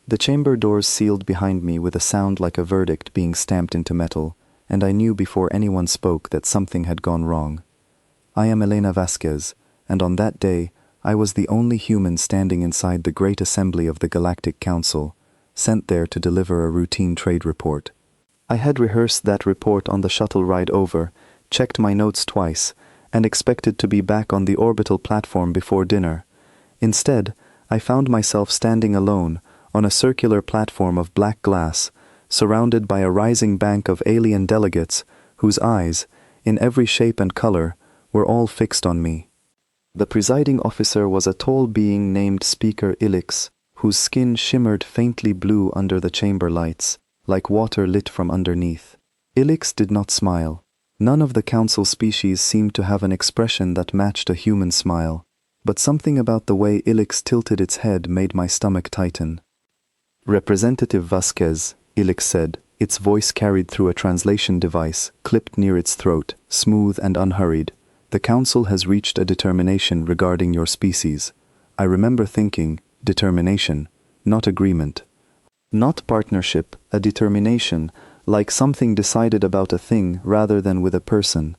The chamber doors sealed behind me with a sound like a verdict being stamped into metal, and I knew before anyone spoke that something had gone wrong. I am Elena Vasquez, and on that day, I was the only human standing inside the great assembly of the Galactic Council, sent there to deliver a routine trade report. I had rehearsed that report on the shuttle ride over, checked my notes twice, and expected to be back on the orbital platform before dinner. Instead, I found myself standing alone on a circular platform of black glass, surrounded by a rising bank of alien delegates whose eyes, in every shape and color, were all fixed on me. The presiding officer was a tall being named Speaker Ilix, whose skin shimmered faintly blue under the chamber lights, like water lit from underneath. Ilix did not smile. None of the council species seemed to have an expression that matched a human smile, but something about the way Ilix tilted its head made my stomach tighten. "Representative Vasquez," Ilix said, its voice carried through a translation device, clipped near its throat, smooth and unhurried. "The council has reached a determination regarding your species." I remember thinking, determination, not agreement. Not partnership, a determination, like something decided about a thing rather than with a person.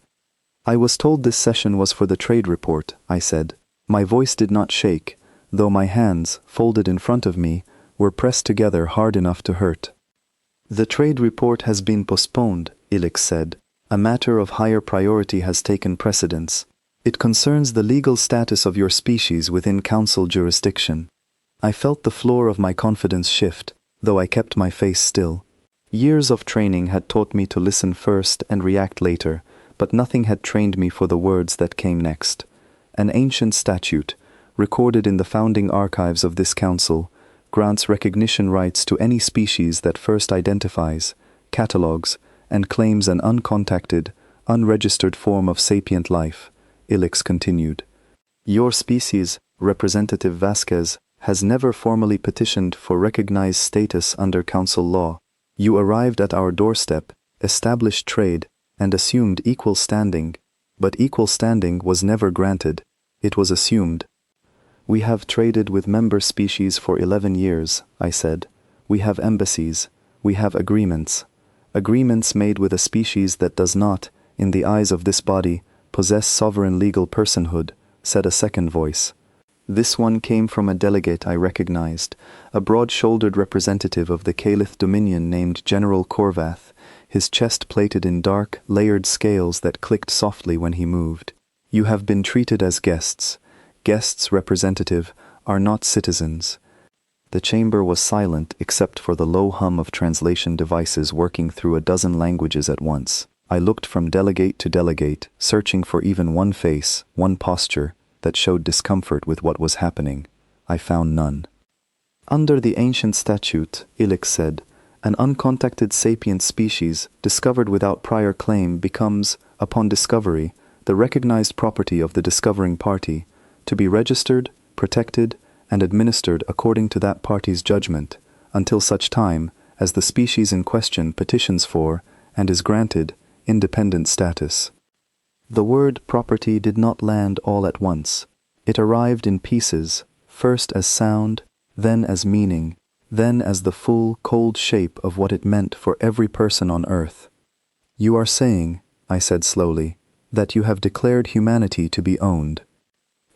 "I was told this session was for the trade report," I said. My voice did not shake, though my hands, folded in front of me, were pressed together hard enough to hurt. "The trade report has been postponed," Ilix said. "A matter of higher priority has taken precedence. It concerns the legal status of your species within council jurisdiction." I felt the floor of my confidence shift, though I kept my face still. Years of training had taught me to listen first and react later, but nothing had trained me for the words that came next. An ancient statute, recorded in the founding archives of this council, grants recognition rights to any species that first identifies, catalogues, and claims an uncontacted, unregistered form of sapient life, Ilix continued. "Your species, Representative Vasquez, has never formally petitioned for recognized status under council law. You arrived at our doorstep, established trade, and assumed equal standing, but equal standing was never granted. It was assumed." "We have traded with member species for 11 years, I said. "We have embassies. We have agreements. Agreements made with a species that does not, in the eyes of this body, possess sovereign legal personhood," said a second voice. This one came from a delegate I recognized, a broad-shouldered representative of the Calith Dominion named General Corvath, his chest plated in dark, layered scales that clicked softly when he moved. "You have been treated as guests. Guests, Representative, are not citizens." The chamber was silent except for the low hum of translation devices working through a dozen languages at once. I looked from delegate to delegate, searching for even one face, one posture, that showed discomfort with what was happening. I found none. "Under the ancient statute," Ilix said, "an uncontacted sapient species discovered without prior claim becomes, upon discovery, the recognized property of the discovering party, to be registered, protected, and administered according to that party's judgment, until such time as the species in question petitions for, and is granted, independent status." The word property did not land all at once. It arrived in pieces, first as sound, then as meaning, then as the full, cold shape of what it meant for every person on Earth. "You are saying," I said slowly, "that you have declared humanity to be owned."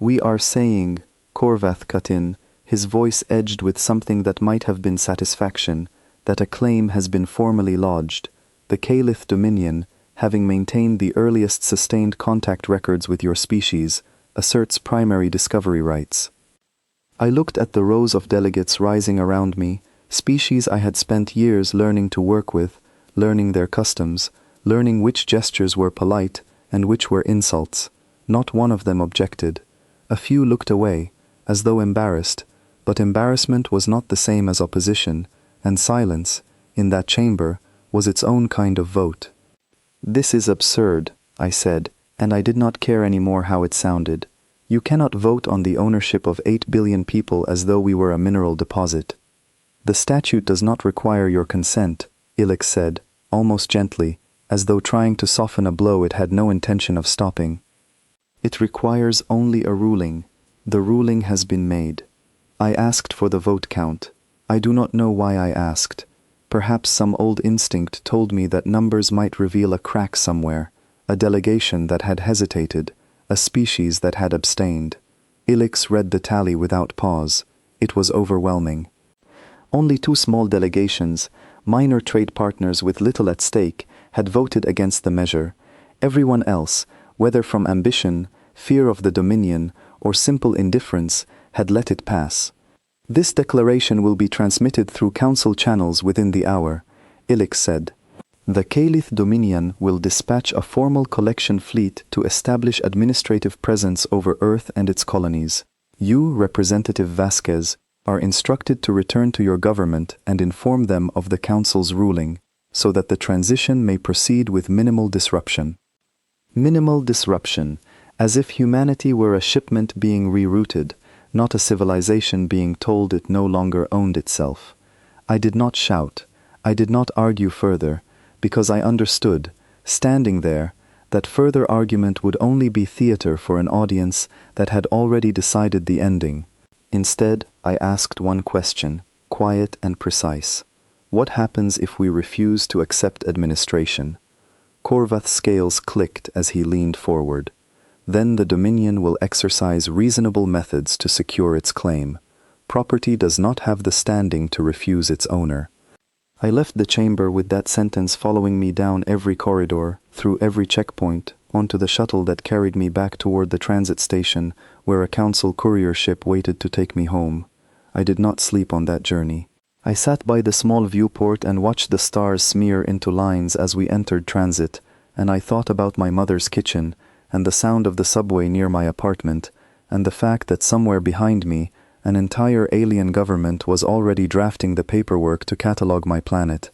"We are saying," Corvath cut in, his voice edged with something that might have been satisfaction, "that a claim has been formally lodged. The Calith Dominion, having maintained the earliest sustained contact records with your species, asserts primary discovery rights." I looked at the rows of delegates rising around me, species I had spent years learning to work with, learning their customs, learning which gestures were polite and which were insults. Not one of them objected. A few looked away, as though embarrassed, but embarrassment was not the same as opposition, and silence, in that chamber, was its own kind of vote. "This is absurd," I said, and I did not care any more how it sounded. "You cannot vote on the ownership of 8 billion people as though we were a mineral deposit." "The statute does not require your consent," Ilix said, almost gently, as though trying to soften a blow it had no intention of stopping. "It requires only a ruling. The ruling has been made. I asked for the vote count. I do not know why I asked. Perhaps some old instinct told me that numbers might reveal a crack somewhere, a delegation that had hesitated, a species that had abstained. Ilix read the tally without pause. It was overwhelming. Only 2 small delegations, minor trade partners with little at stake, had voted against the measure. Everyone else, whether from ambition, fear of the Dominion, or simple indifference, had let it pass. This declaration will be transmitted through council channels within the hour, Ilix said. The Calith Dominion will dispatch a formal collection fleet to establish administrative presence over Earth and its colonies. You, Representative Vasquez, are instructed to return to your government and inform them of the Council's ruling, so that the transition may proceed with minimal disruption. Minimal disruption, as if humanity were a shipment being rerouted, not a civilization being told it no longer owned itself. I did not shout. I did not argue further, because I understood, standing there, that further argument would only be theater for an audience that had already decided the ending. Instead, I asked one question, quiet and precise. What happens if we refuse to accept administration? Korvath's scales clicked as he leaned forward. Then the Dominion will exercise reasonable methods to secure its claim. Property does not have the standing to refuse its owner. I left the chamber with that sentence following me down every corridor, through every checkpoint, onto the shuttle that carried me back toward the transit station, where a council courier ship waited to take me home. I did not sleep on that journey. I sat by the small viewport and watched the stars smear into lines as we entered transit, and I thought about my mother's kitchen, and the sound of the subway near my apartment, and the fact that somewhere behind me, an entire alien government was already drafting the paperwork to catalog my planet.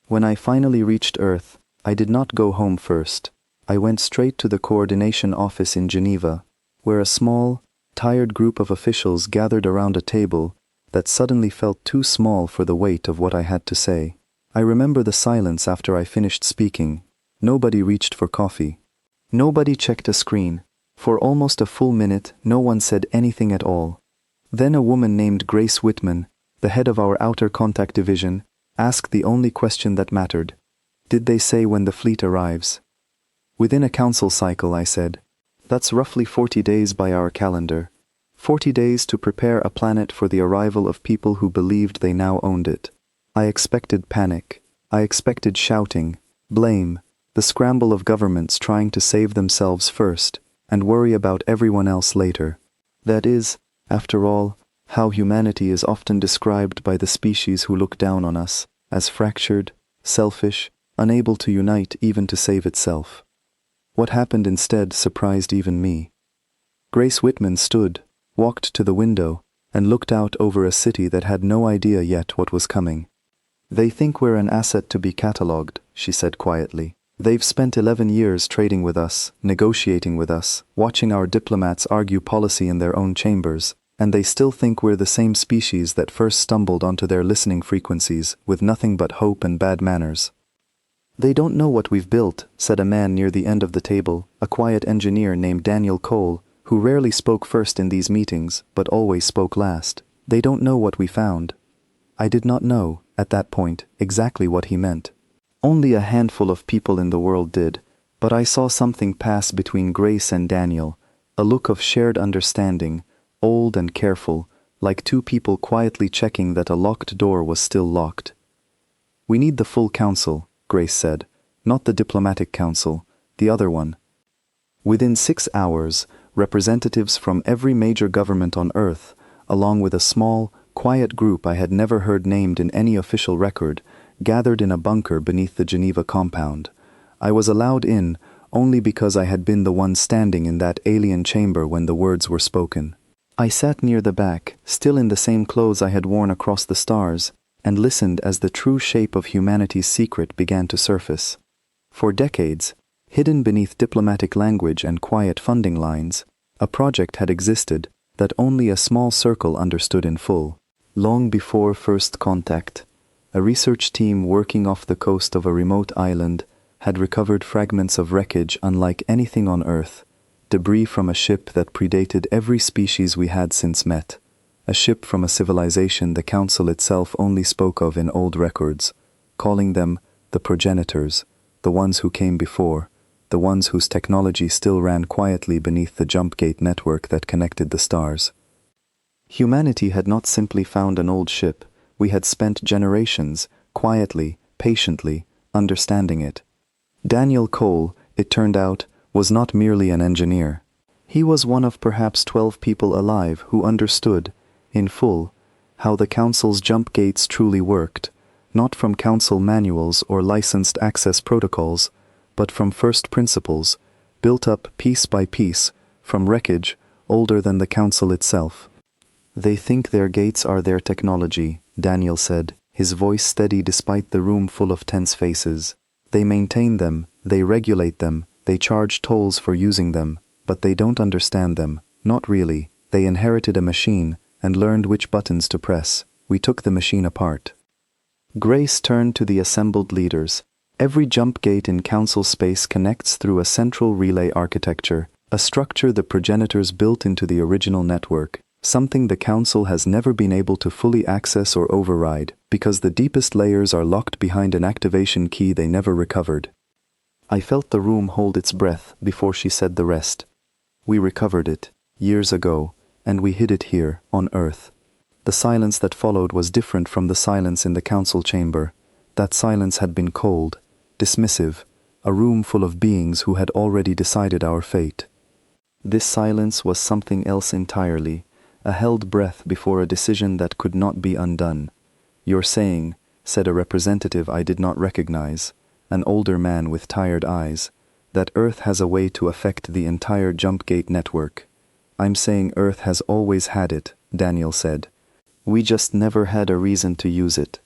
When I finally reached Earth, I did not go home first. I went straight to the coordination office in Geneva, where a small, tired group of officials gathered around a table that suddenly felt too small for the weight of what I had to say. I remember the silence after I finished speaking. Nobody reached for coffee. Nobody checked a screen. For almost a full minute, no one said anything at all. Then a woman named Grace Whitman, the head of our Outer Contact Division, asked the only question that mattered. Did they say when the fleet arrives? Within a council cycle, I said. That's roughly 40 days by our calendar. 40 days to prepare a planet for the arrival of people who believed they now owned it. I expected panic. I expected shouting, blame, the scramble of governments trying to save themselves first and worry about everyone else later. That is, after all, how humanity is often described by the species who look down on us, as fractured, selfish, unable to unite even to save itself. What happened instead surprised even me. Grace Whitman stood, walked to the window, and looked out over a city that had no idea yet what was coming. They think we're an asset to be catalogued, she said quietly. They've spent 11 years trading with us, negotiating with us, watching our diplomats argue policy in their own chambers, and they still think we're the same species that first stumbled onto their listening frequencies with nothing but hope and bad manners. They don't know what we've built, said a man near the end of the table, a quiet engineer named Daniel Cole, who rarely spoke first in these meetings, but always spoke last. They don't know what we found. I did not know, at that point, exactly what he meant. Only a handful of people in the world did, but I saw something pass between Grace and Daniel, a look of shared understanding, old and careful, like two people quietly checking that a locked door was still locked. We need the full council, Grace said, not the diplomatic council, the other one. Within 6 hours, representatives from every major government on Earth, along with a small, quiet group I had never heard named in any official record, gathered in a bunker beneath the Geneva compound. I was allowed in only because I had been the one standing in that alien chamber when the words were spoken. I sat near the back, still in the same clothes I had worn across the stars, and listened as the true shape of humanity's secret began to surface. For decades, hidden beneath diplomatic language and quiet funding lines, a project had existed that only a small circle understood in full. Long before first contact, a research team working off the coast of a remote island had recovered fragments of wreckage unlike anything on Earth, debris from a ship that predated every species we had since met, a ship from a civilization the Council itself only spoke of in old records, calling them the progenitors, the ones who came before, the ones whose technology still ran quietly beneath the jump gate network that connected the stars. Humanity had not simply found an old ship, we had spent generations, quietly, patiently, understanding it. Daniel Cole, it turned out, was not merely an engineer. He was one of perhaps 12 people alive who understood, in full, how the Council's jump gates truly worked, not from Council manuals or licensed access protocols, but from first principles, built up piece by piece, from wreckage older than the Council itself. "They think their gates are their technology," Daniel said, his voice steady despite the room full of tense faces. "They maintain them, they regulate them, they charge tolls for using them, but they don't understand them, not really. They inherited a machine and learned which buttons to press. We took the machine apart." Grace turned to the assembled leaders. Every jump gate in Council space connects through a central relay architecture, a structure the progenitors built into the original network, something the Council has never been able to fully access or override, because the deepest layers are locked behind an activation key they never recovered. I felt the room hold its breath before she said the rest. "We recovered it, years ago, and we hid it here, on Earth." The silence that followed was different from the silence in the Council chamber. That silence had been cold, dismissive, a room full of beings who had already decided our fate. This silence was something else entirely, a held breath before a decision that could not be undone. "You're saying," said a representative I did not recognize, an older man with tired eyes, "that Earth has a way to affect the entire jump gate network." "I'm saying Earth has always had it," Daniel said. "We just never had a reason to use it."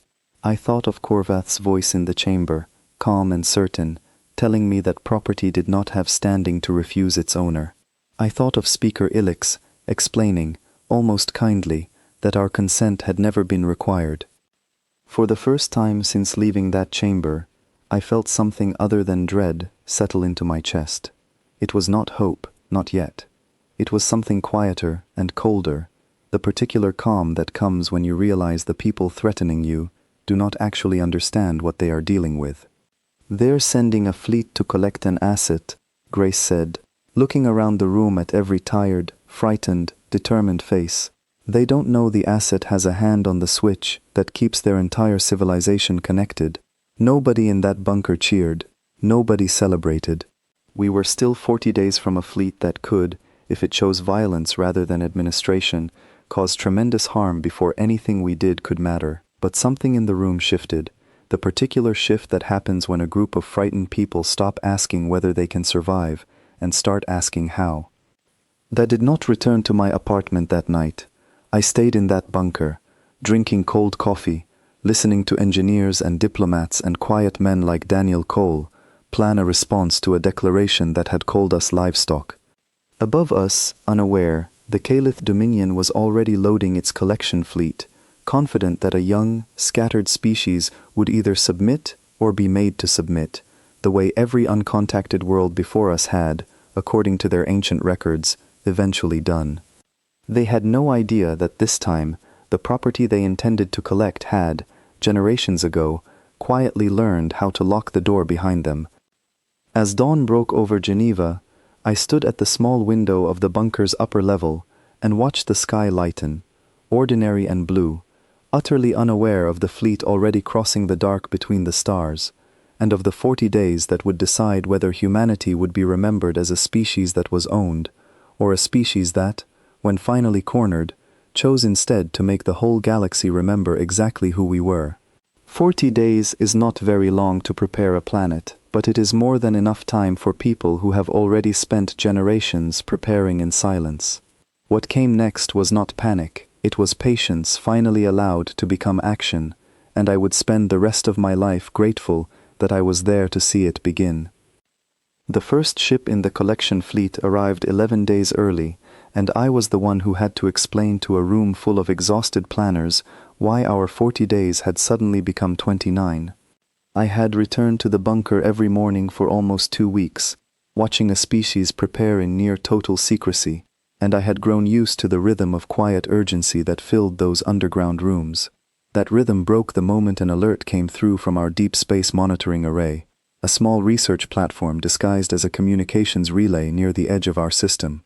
I thought of Korvath's voice in the chamber, calm and certain, telling me that property did not have standing to refuse its owner. I thought of Speaker Ilix, explaining, almost kindly, that our consent had never been required. For the first time since leaving that chamber, I felt something other than dread settle into my chest. It was not hope, not yet. It was something quieter and colder, the particular calm that comes when you realize the people threatening you do not actually understand what they are dealing with. "They're sending a fleet to collect an asset," Grace said, looking around the room at every tired, frightened, determined face. "They don't know the asset has a hand on the switch that keeps their entire civilization connected." Nobody in that bunker cheered. Nobody celebrated. We were still 40 days from a fleet that could, if it chose violence rather than administration, cause tremendous harm before anything we did could matter. But something in the room shifted. The particular shift that happens when a group of frightened people stop asking whether they can survive and start asking how. That did not return to my apartment that night. I stayed in that bunker, drinking cold coffee, listening to engineers and diplomats and quiet men like Daniel Cole plan a response to a declaration that had called us livestock. Above us, unaware, the Caliph Dominion was already loading its collection fleet, confident that a young, scattered species would either submit or be made to submit, the way every uncontacted world before us had, according to their ancient records, eventually done. They had no idea that this time, the property they intended to collect had, generations ago, quietly learned how to lock the door behind them. As dawn broke over Geneva, I stood at the small window of the bunker's upper level and watched the sky lighten, ordinary and blue, utterly unaware of the fleet already crossing the dark between the stars, and of the 40 days that would decide whether humanity would be remembered as a species that was owned, or a species that, when finally cornered, chose instead to make the whole galaxy remember exactly who we were. 40 days is not very long to prepare a planet, but it is more than enough time for people who have already spent generations preparing in silence. What came next was not panic. It was patience finally allowed to become action, and I would spend the rest of my life grateful that I was there to see it begin. The first ship in the collection fleet arrived 11 days early, and I was the one who had to explain to a room full of exhausted planners why our 40 days had suddenly become 29. I had returned to the bunker every morning for almost 2 weeks, watching a species prepare in near total secrecy. and I had grown used to the rhythm of quiet urgency that filled those underground rooms. That rhythm broke the moment an alert came through from our deep space monitoring array, a small research platform disguised as a communications relay near the edge of our system.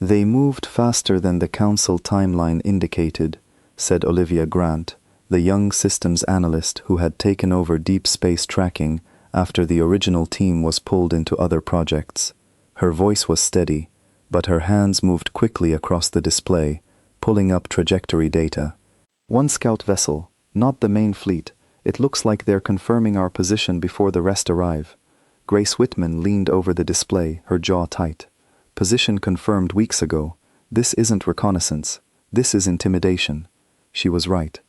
"They moved faster than the Council timeline indicated," said Olivia Grant, the young systems analyst who had taken over deep space tracking after the original team was pulled into other projects. Her voice was steady, but her hands moved quickly across the display, pulling up trajectory data. "One scout vessel, not the main fleet. It looks like they're confirming our position before the rest arrive." Grace Whitman leaned over the display, her jaw tight. "Position confirmed weeks ago. This isn't reconnaissance. This is intimidation." She was right.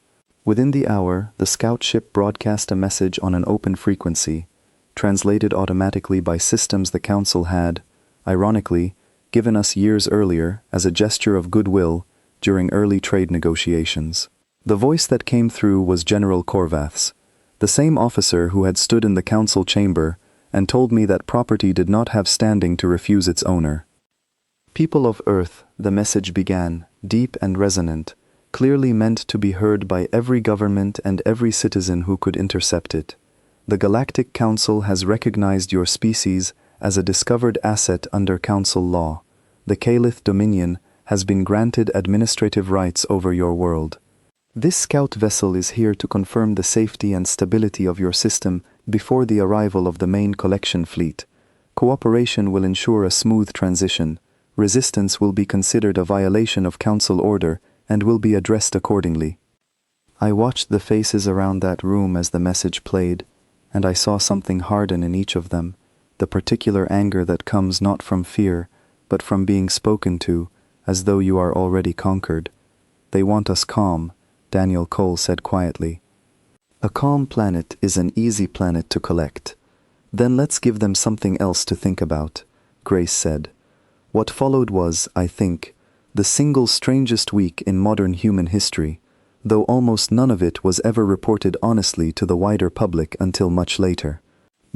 Within the hour, the scout ship broadcast a message on an open frequency, translated automatically by systems the Council had, ironically, given us years earlier as a gesture of goodwill during early trade negotiations. The voice that came through was General Korvath's, the same officer who had stood in the Council chamber and told me that property did not have standing to refuse its owner. "People of Earth," the message began, deep and resonant, clearly meant to be heard by every government and every citizen who could intercept it. "The Galactic Council has recognized your species as a discovered asset under Council law. The Calith Dominion has been granted administrative rights over your world. This scout vessel is here to confirm the safety and stability of your system before the arrival of the main collection fleet. Cooperation will ensure a smooth transition. Resistance will be considered a violation of Council order and will be addressed accordingly." I watched the faces around that room as the message played, and I saw something harden in each of them, the particular anger that comes not from fear, but from being spoken to, as though you are already conquered. "They want us calm," Daniel Cole said quietly. "A calm planet is an easy planet to collect. Then let's give them something else to think about," Grace said. What followed was, I think, the single strangest week in modern human history, though almost none of it was ever reported honestly to the wider public until much later.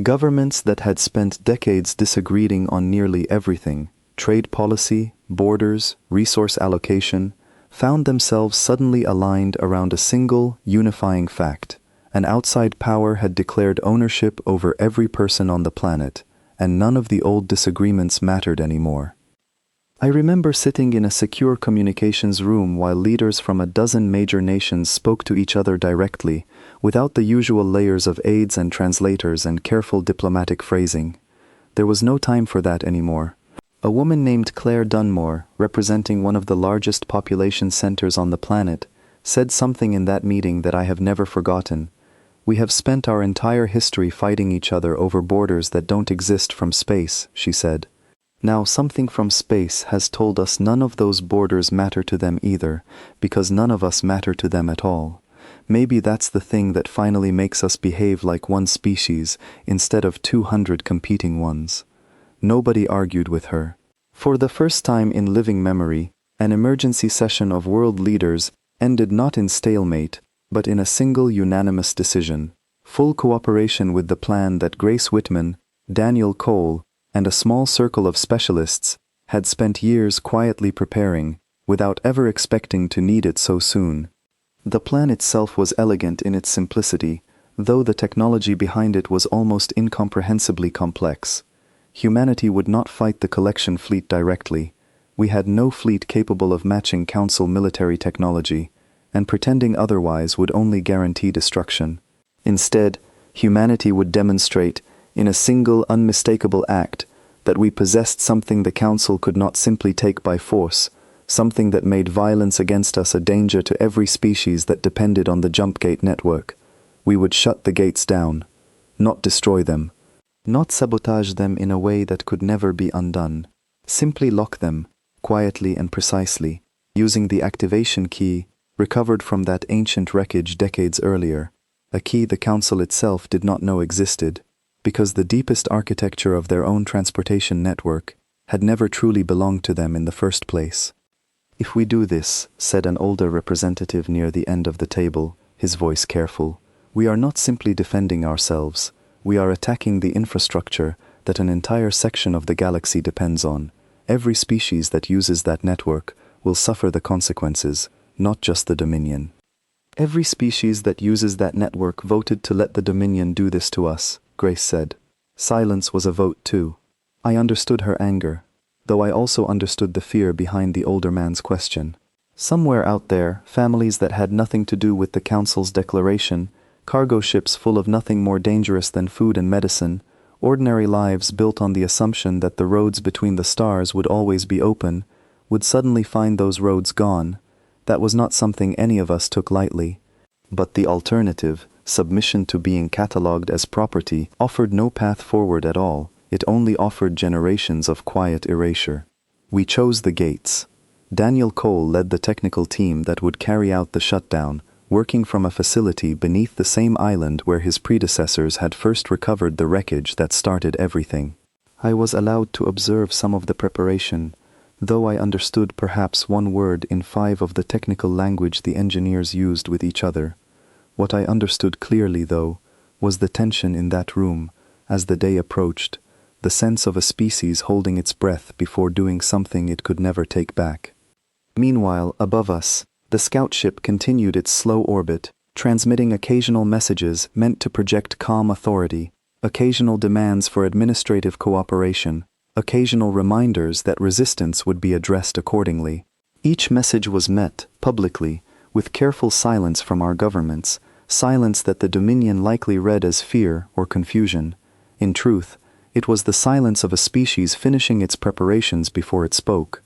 Governments that had spent decades disagreeing on nearly everything, trade policy, borders, resource allocation, found themselves suddenly aligned around a single, unifying fact. An outside power had declared ownership over every person on the planet, and none of the old disagreements mattered anymore. I remember sitting in a secure communications room while leaders from a dozen major nations spoke to each other directly, without the usual layers of aides and translators and careful diplomatic phrasing. There was no time for that anymore. A woman named Claire Dunmore, representing one of the largest population centers on the planet, said something in that meeting that I have never forgotten. "We have spent our entire history fighting each other over borders that don't exist from space," she said. "Now something from space has told us none of those borders matter to them either, because none of us matter to them at all. Maybe that's the thing that finally makes us behave like one species instead of 200 competing ones." Nobody argued with her. For the first time in living memory, an emergency session of world leaders ended not in stalemate, but in a single unanimous decision. Full cooperation with the plan that Grace Whitman, Daniel Cole, and a small circle of specialists had spent years quietly preparing, without ever expecting to need it so soon. The plan itself was elegant in its simplicity, though the technology behind it was almost incomprehensibly complex. Humanity would not fight the collection fleet directly. We had no fleet capable of matching Council military technology, and pretending otherwise would only guarantee destruction. Instead, humanity would demonstrate, in a single unmistakable act, that we possessed something the Council could not simply take by force, something that made violence against us a danger to every species that depended on the jump gate network. We would shut the gates down, not destroy them, not sabotage them in a way that could never be undone. Simply lock them, quietly and precisely, using the activation key recovered from that ancient wreckage decades earlier, a key the Council itself did not know existed, because the deepest architecture of their own transportation network had never truly belonged to them in the first place. "If we do this," said an older representative near the end of the table, his voice careful, "we are not simply defending ourselves. We are attacking the infrastructure that an entire section of the galaxy depends on. every species that uses that network will suffer the consequences, not just the Dominion. Every species that uses that network voted to let the Dominion do this to us, Grace said. Silence was a vote too. I understood her anger, though I also understood the fear behind the older man's question. Somewhere out there, families that had nothing to do with the Council's declaration, cargo ships full of nothing more dangerous than food and medicine, ordinary lives built on the assumption that the roads between the stars would always be open, would suddenly find those roads gone. That was not something any of us took lightly. But the alternative, submission to being catalogued as property, offered no path forward at all. It only offered generations of quiet erasure. We chose the gates. Daniel Cole led the technical team that would carry out the shutdown, working from a facility beneath the same island where his predecessors had first recovered the wreckage that started everything. I was allowed to observe some of the preparation, though I understood perhaps one word in 5 of the technical language the engineers used with each other. What I understood clearly, though, was the tension in that room as the day approached, the sense of a species holding its breath before doing something it could never take back. Meanwhile, above us, the scout ship continued its slow orbit, transmitting occasional messages meant to project calm authority, occasional demands for administrative cooperation, occasional reminders that resistance would be addressed accordingly. Each message was met, publicly, with careful silence from our governments, silence that the Dominion likely read as fear or confusion. In truth, it was the silence of a species finishing its preparations before it spoke.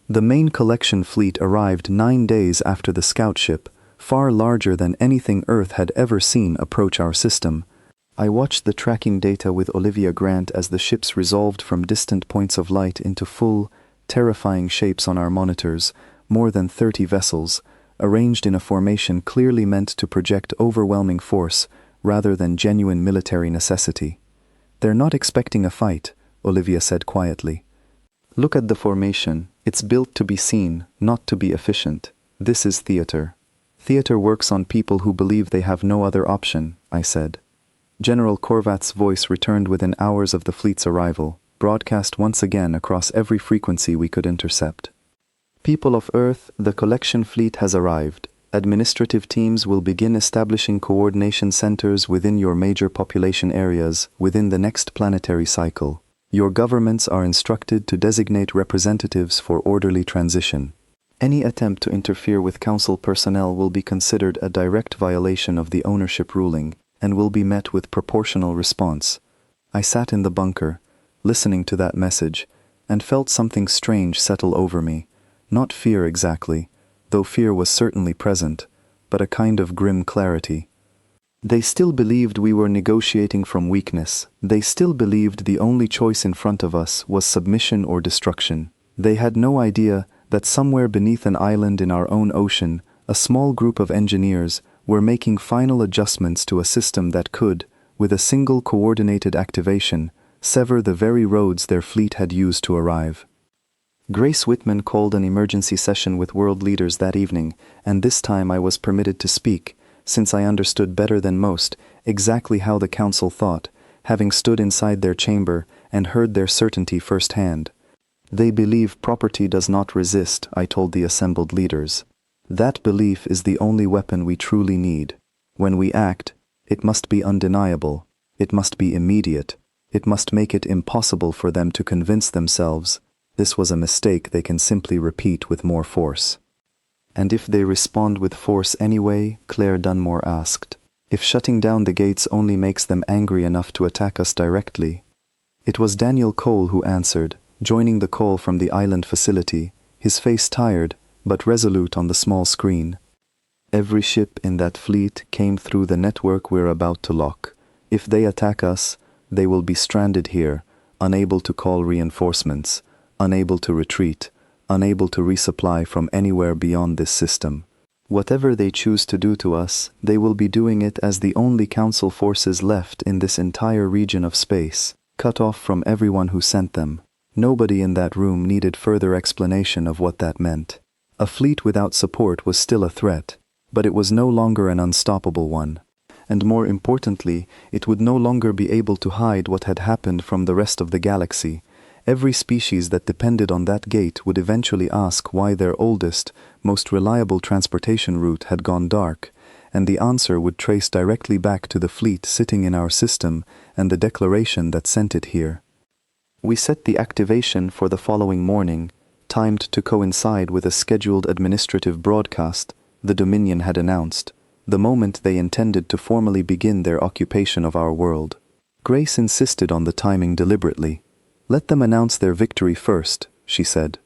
The main collection fleet arrived 9 days after the scout ship, far larger than anything Earth had ever seen approach our system. I watched the tracking data with Olivia Grant as the ships resolved from distant points of light into full, terrifying shapes on our monitors, more than 30 vessels, arranged in a formation clearly meant to project overwhelming force rather than genuine military necessity. "They're not expecting a fight," Olivia said quietly. "Look at the formation. It's built to be seen, not to be efficient. This is theater. Theater works on people who believe they have no other option," I said. General Korvath's voice returned within hours of the fleet's arrival, broadcast once again across every frequency we could intercept. "People of Earth, the collection fleet has arrived. Administrative teams will begin establishing coordination centers within your major population areas within the next planetary cycle. Your governments are instructed to designate representatives for orderly transition. Any attempt to interfere with Council personnel will be considered a direct violation of the ownership ruling and will be met with proportional response." I sat in the bunker, listening to that message, and felt something strange settle over me. Not fear exactly, though fear was certainly present, but a kind of grim clarity. They still believed we were negotiating from weakness. They still believed the only choice in front of us was submission or destruction. They had no idea that somewhere beneath an island in our own ocean, a small group of engineers were making final adjustments to a system that could, with a single coordinated activation, sever the very roads their fleet had used to arrive. Grace Whitman called an emergency session with world leaders that evening, and this time I was permitted to speak, since I understood better than most exactly how the Council thought, having stood inside their chamber and heard their certainty firsthand. "They believe property does not resist," I told the assembled leaders. "That belief is the only weapon we truly need. When we act, it must be undeniable, it must be immediate, it must make it impossible for them to convince themselves this was a mistake they can simply repeat with more force." "And if they respond with force anyway?" Claire Dunmore asked. "If shutting down the gates only makes them angry enough to attack us directly?" It was Daniel Cole who answered, joining the call from the island facility, his face tired but resolute on the small screen. "Every ship in that fleet came through the network we're about to lock. If they attack us, they will be stranded here, unable to call reinforcements, unable to retreat, unable to resupply from anywhere beyond this system. Whatever they choose to do to us, they will be doing it as the only Council forces left in this entire region of space, cut off from everyone who sent them." Nobody in that room needed further explanation of what that meant. A fleet without support was still a threat, but it was no longer an unstoppable one. And more importantly, it would no longer be able to hide what had happened from the rest of the galaxy. Every species that depended on that gate would eventually ask why their oldest, most reliable transportation route had gone dark, and the answer would trace directly back to the fleet sitting in our system and the declaration that sent it here. We set the activation for the following morning, timed to coincide with a scheduled administrative broadcast the Dominion had announced, the moment they intended to formally begin their occupation of our world. Grace insisted on the timing deliberately. "Let them announce their victory first," she said.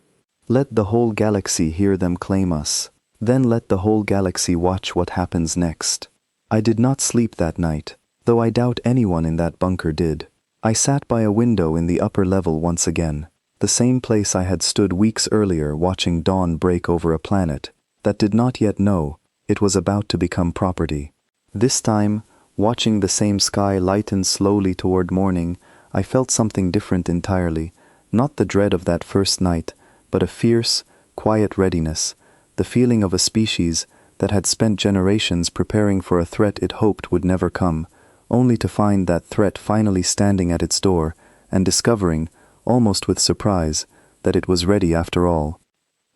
"Let the whole galaxy hear them claim us. Then let the whole galaxy watch what happens next." I did not sleep that night, though I doubt anyone in that bunker did. I sat by a window in the upper level once again, the same place I had stood weeks earlier watching dawn break over a planet that did not yet know it was about to become property. This time, watching the same sky lighten slowly toward morning, I felt something different entirely, not the dread of that first night, but a fierce, quiet readiness, the feeling of a species that had spent generations preparing for a threat it hoped would never come, only to find that threat finally standing at its door and discovering, almost with surprise, that it was ready after all.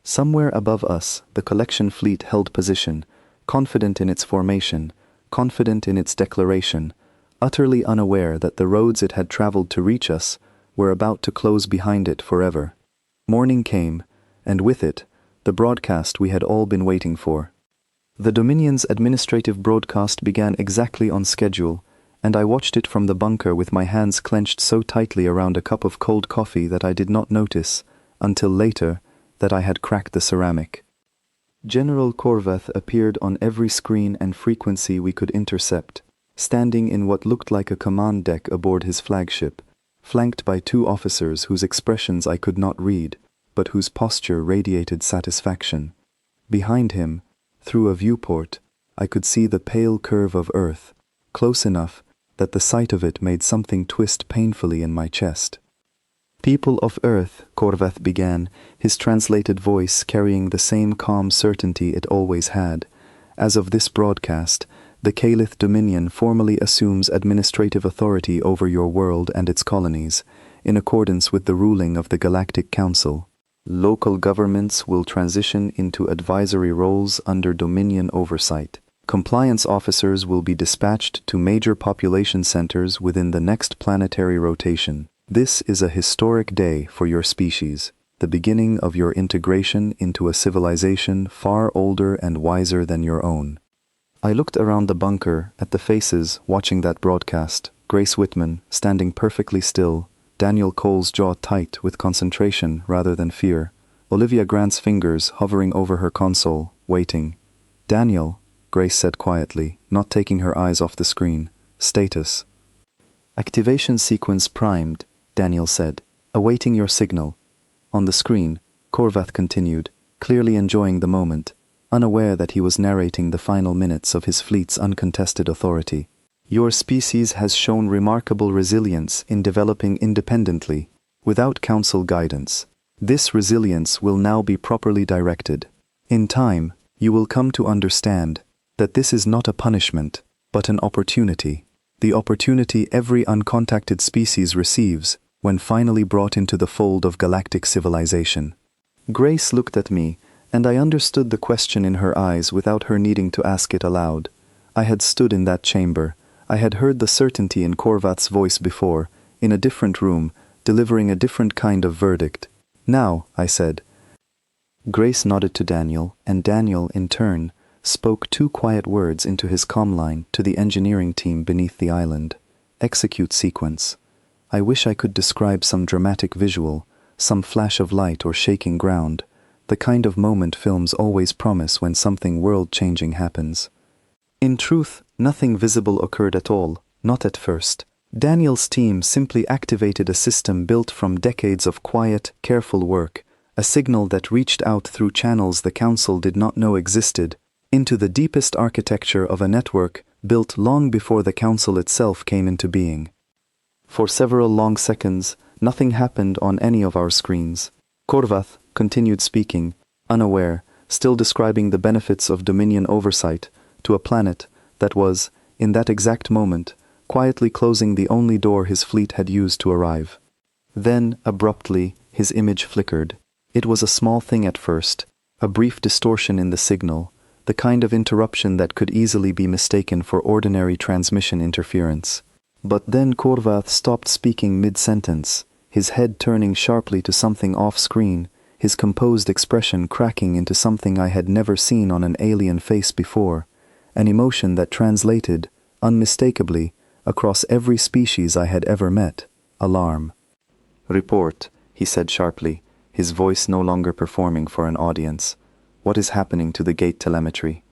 Somewhere above us, the collection fleet held position, confident in its formation, confident in its declaration, utterly unaware that the roads it had traveled to reach us were about to close behind it forever. Morning came, and with it, the broadcast we had all been waiting for. The Dominion's administrative broadcast began exactly on schedule, and I watched it from the bunker with my hands clenched so tightly around a cup of cold coffee that I did not notice, until later, that I had cracked the ceramic. General Korvath appeared on every screen and frequency we could intercept, standing in what looked like a command deck aboard his flagship, flanked by two officers whose expressions I could not read, but whose posture radiated satisfaction. Behind him, through a viewport, I could see the pale curve of Earth, close enough that the sight of it made something twist painfully in my chest. "People of Earth," Korvath began, his translated voice carrying the same calm certainty it always had. "As of this broadcast, the Calith Dominion formally assumes administrative authority over your world and its colonies, in accordance with the ruling of the Galactic Council. Local governments will transition into advisory roles under Dominion oversight. Compliance officers will be dispatched to major population centers within the next planetary rotation. This is a historic day for your species, the beginning of your integration into a civilization far older and wiser than your own." I looked around the bunker at the faces watching that broadcast. Grace Whitman, standing perfectly still, Daniel Cole's jaw tight with concentration rather than fear, Olivia Grant's fingers hovering over her console, waiting. "Daniel," Grace said quietly, not taking her eyes off the screen. "Status." "Activation sequence primed," Daniel said, "awaiting your signal." On the screen, Korvath continued, clearly enjoying the moment, unaware that he was narrating the final minutes of his fleet's uncontested authority. "Your species has shown remarkable resilience in developing independently, without council guidance. This resilience will now be properly directed. In time, you will come to understand that this is not a punishment, but an opportunity. The opportunity every uncontacted species receives when finally brought into the fold of galactic civilization." Grace looked at me, and I understood the question in her eyes without her needing to ask it aloud. I had stood in that chamber. I had heard the certainty in Korvath's voice before, in a different room, delivering a different kind of verdict. "Now," I said. Grace nodded to Daniel, and Daniel, in turn, spoke two quiet words into his comm line to the engineering team beneath the island. "Execute sequence." I wish I could describe some dramatic visual, some flash of light or shaking ground, the kind of moment films always promise when something world-changing happens. In truth, nothing visible occurred at all, not at first. Daniel's team simply activated a system built from decades of quiet, careful work, a signal that reached out through channels the Council did not know existed, into the deepest architecture of a network built long before the Council itself came into being. For several long seconds, nothing happened on any of our screens. Korvath continued speaking, unaware, still describing the benefits of Dominion oversight, to a planet that was, in that exact moment, quietly closing the only door his fleet had used to arrive. Then, abruptly, his image flickered. It was a small thing at first, a brief distortion in the signal, the kind of interruption that could easily be mistaken for ordinary transmission interference. But then Korvath stopped speaking mid-sentence, his head turning sharply to something off-screen, his composed expression cracking into something I had never seen on an alien face before, an emotion that translated, unmistakably, across every species I had ever met: alarm. "Report," he said sharply, his voice no longer performing for an audience. "What is happening to the gate telemetry?"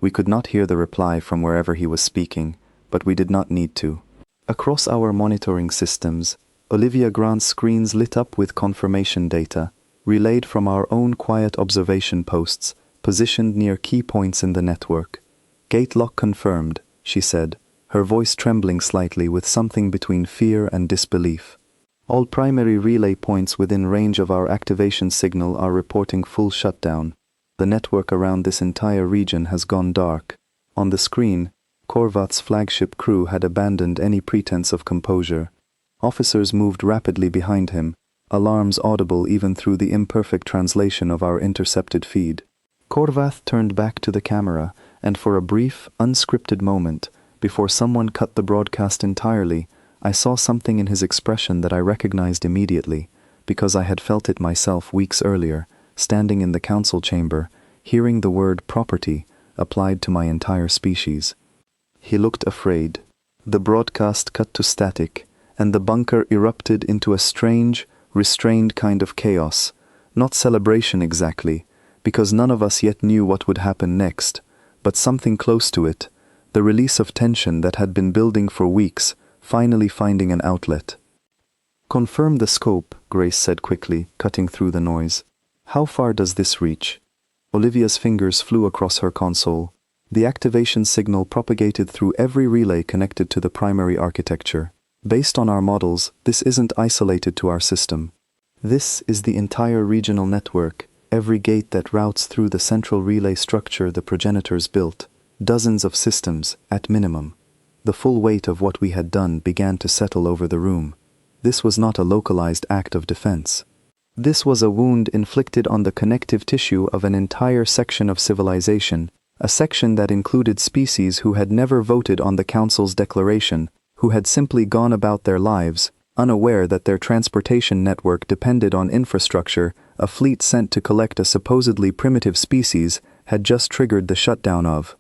We could not hear the reply from wherever he was speaking, but we did not need to. Across our monitoring systems, Olivia Grant's screens lit up with confirmation data, relayed from our own quiet observation posts, positioned near key points in the network. "Gate lock confirmed," she said, her voice trembling slightly with something between fear and disbelief. "All primary relay points within range of our activation signal are reporting full shutdown. The network around this entire region has gone dark." On the screen, Korvath's flagship crew had abandoned any pretense of composure. Officers moved rapidly behind him, alarms audible even through the imperfect translation of our intercepted feed. Korvath turned back to the camera, and for a brief, unscripted moment, before someone cut the broadcast entirely, I saw something in his expression that I recognized immediately, because I had felt it myself weeks earlier, standing in the council chamber, hearing the word property applied to my entire species. He looked afraid. The broadcast cut to static, and the bunker erupted into a strange, restrained kind of chaos, not celebration exactly, because none of us yet knew what would happen next, but something close to it, the release of tension that had been building for weeks, finally finding an outlet. "Confirm the scope," Grace said quickly, cutting through the noise. "How far does this reach?" Olivia's fingers flew across her console. The activation signal propagated through every relay connected to the primary architecture. "Based on our models, this isn't isolated to our system. This is the entire regional network, every gate that routes through the central relay structure the progenitors built. Dozens of systems, at minimum." The full weight of what we had done began to settle over the room. This was not a localized act of defense. This was a wound inflicted on the connective tissue of an entire section of civilization, a section that included species who had never voted on the Council's declaration, who had simply gone about their lives, unaware that their transportation network depended on infrastructure a fleet sent to collect a supposedly primitive species had just triggered the shutdown of.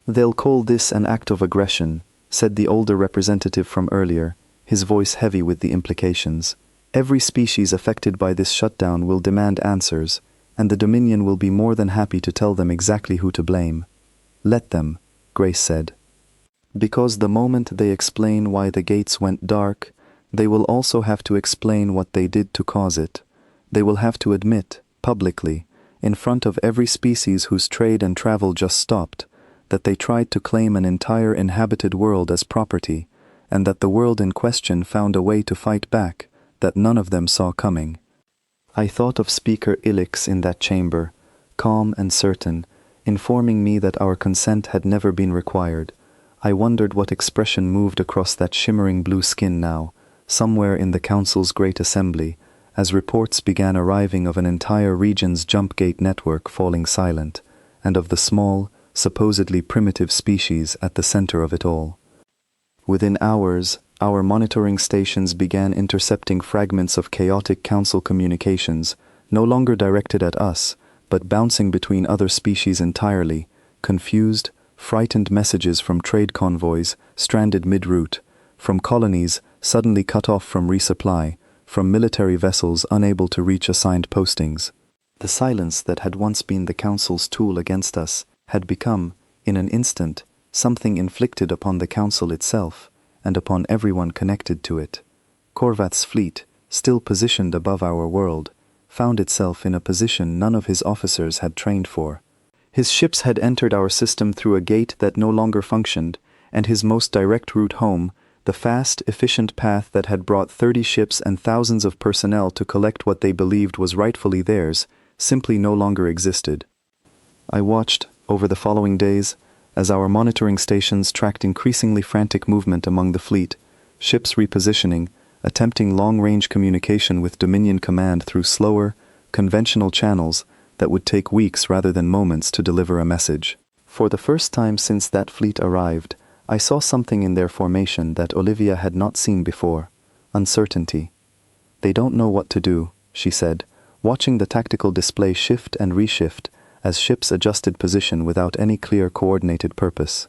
"They'll call this an act of aggression," said the older representative from earlier, his voice heavy with the implications. "Every species affected by this shutdown will demand answers, and the Dominion will be more than happy to tell them exactly who to blame." "Let them," Grace said. "Because the moment they explain why the gates went dark, they will also have to explain what they did to cause it. They will have to admit, publicly, in front of every species whose trade and travel just stopped, that they tried to claim an entire inhabited world as property, and that the world in question found a way to fight back that none of them saw coming." I thought of Speaker Ilix in that chamber, calm and certain, informing me that our consent had never been required. I wondered what expression moved across that shimmering blue skin now, somewhere in the Council's great assembly, as reports began arriving of an entire region's jump gate network falling silent, and of the small, supposedly primitive species at the center of it all. Within hours, our monitoring stations began intercepting fragments of chaotic Council communications, no longer directed at us, but bouncing between other species entirely, confused, frightened messages from trade convoys stranded mid-route, from colonies suddenly cut off from resupply, from military vessels unable to reach assigned postings. The silence that had once been the Council's tool against us had become, in an instant, something inflicted upon the Council itself, and upon everyone connected to it. Korvath's fleet, still positioned above our world, found itself in a position none of his officers had trained for. His ships had entered our system through a gate that no longer functioned, and his most direct route home, the fast, efficient path that had brought 30 ships and thousands of personnel to collect what they believed was rightfully theirs, simply no longer existed. I watched, over the following days, as our monitoring stations tracked increasingly frantic movement among the fleet, ships repositioning, attempting long-range communication with Dominion Command through slower, conventional channels that would take weeks rather than moments to deliver a message. For the first time since that fleet arrived, I saw something in their formation that Olivia had not seen before: uncertainty. "They don't know what to do," she said, watching the tactical display shift and reshift as ships adjusted position without any clear coordinated purpose.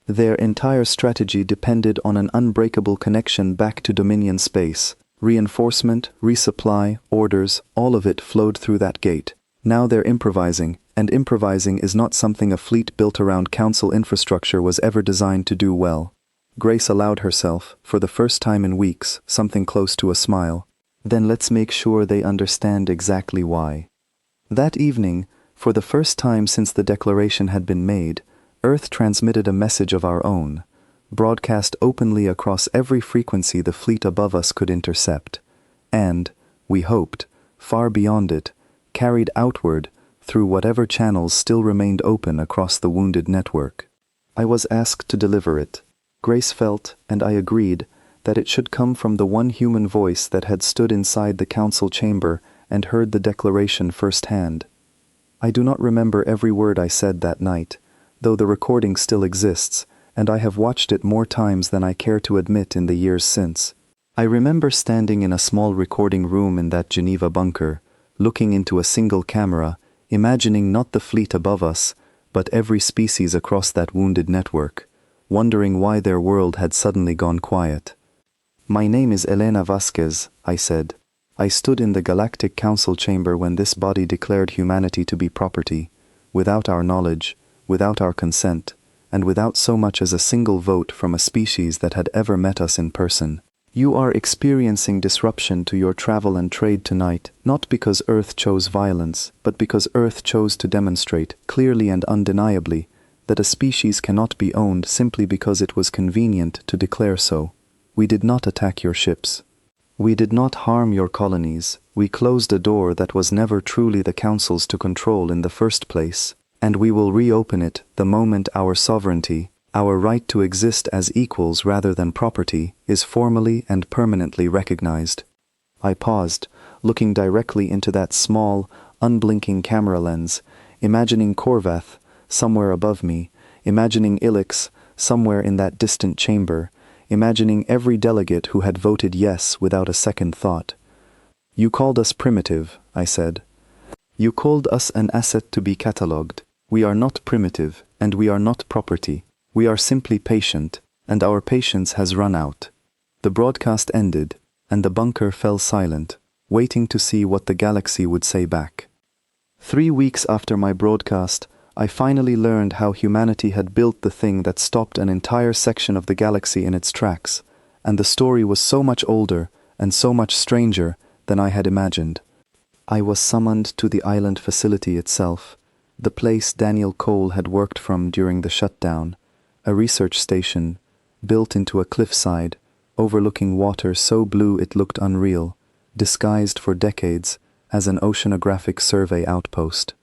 Their entire strategy depended on an unbreakable connection back to Dominion space. Reinforcement, resupply, orders, all of it flowed through that gate. Now they're improvising, and improvising is not something a fleet built around Council infrastructure was ever designed to do well. Grace allowed herself, for the first time in weeks, something close to a smile. "Then let's make sure they understand exactly why." That evening, for the first time since the declaration had been made, Earth transmitted a message of our own, broadcast openly across every frequency the fleet above us could intercept, and, we hoped, far beyond it, carried outward through whatever channels still remained open across the wounded network. I was asked to deliver it. Grace felt, and I agreed, that it should come from the one human voice that had stood inside the council chamber and heard the declaration firsthand. I do not remember every word I said that night, though the recording still exists, and I have watched it more times than I care to admit in the years since. I remember standing in a small recording room in that Geneva bunker, looking into a single camera, imagining not the fleet above us, but every species across that wounded network, wondering why their world had suddenly gone quiet. "My name is Elena Vasquez," I said. "I stood in the Galactic Council chamber when this body declared humanity to be property, without our knowledge, without our consent, and without so much as a single vote from a species that had ever met us in person. You are experiencing disruption to your travel and trade tonight, not because Earth chose violence, but because Earth chose to demonstrate, clearly and undeniably, that a species cannot be owned simply because it was convenient to declare so. We did not attack your ships. We did not harm your colonies. We closed a door that was never truly the Council's to control in the first place, and we will reopen it the moment our sovereignty, our right to exist as equals rather than property, is formally and permanently recognized." I paused, looking directly into that small, unblinking camera lens, imagining Korvath somewhere above me, imagining Ilix somewhere in that distant chamber, imagining every delegate who had voted yes without a second thought. "You called us primitive," I said. "You called us an asset to be catalogued. We are not primitive, and we are not property. We are simply patient, and our patience has run out." The broadcast ended, and the bunker fell silent, waiting to see what the galaxy would say back. 3 weeks after my broadcast, I finally learned how humanity had built the thing that stopped an entire section of the galaxy in its tracks, and the story was so much older and so much stranger than I had imagined. I was summoned to the island facility itself, the place Daniel Cole had worked from during the shutdown, a research station built into a cliffside, overlooking water so blue it looked unreal, disguised for decades as an oceanographic survey outpost.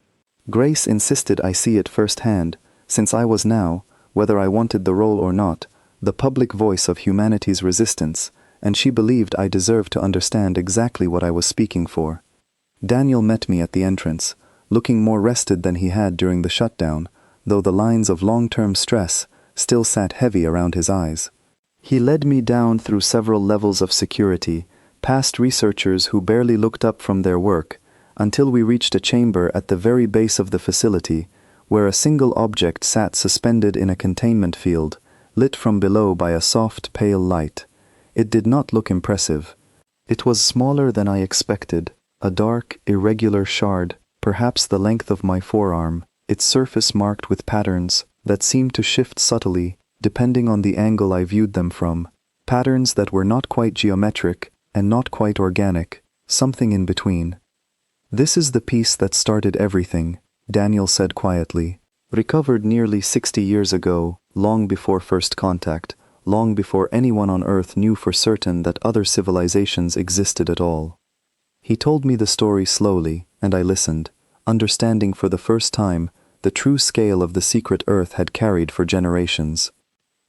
Grace insisted I see it firsthand, since I was now, whether I wanted the role or not, the public voice of humanity's resistance, and she believed I deserved to understand exactly what I was speaking for. Daniel met me at the entrance, looking more rested than he had during the shutdown, though the lines of long-term stress still sat heavy around his eyes. He led me down through several levels of security, past researchers who barely looked up from their work, until we reached a chamber at the very base of the facility, where a single object sat suspended in a containment field, lit from below by a soft, pale light. It did not look impressive. It was smaller than I expected, a dark, irregular shard, perhaps the length of my forearm, its surface marked with patterns that seemed to shift subtly, depending on the angle I viewed them from, patterns that were not quite geometric and not quite organic, something in between. "This is the piece that started everything," Daniel said quietly. "Recovered nearly 60 years ago, long before first contact, long before anyone on Earth knew for certain that other civilizations existed at all." He told me the story slowly, and I listened, understanding for the first time the true scale of the secret Earth had carried for generations.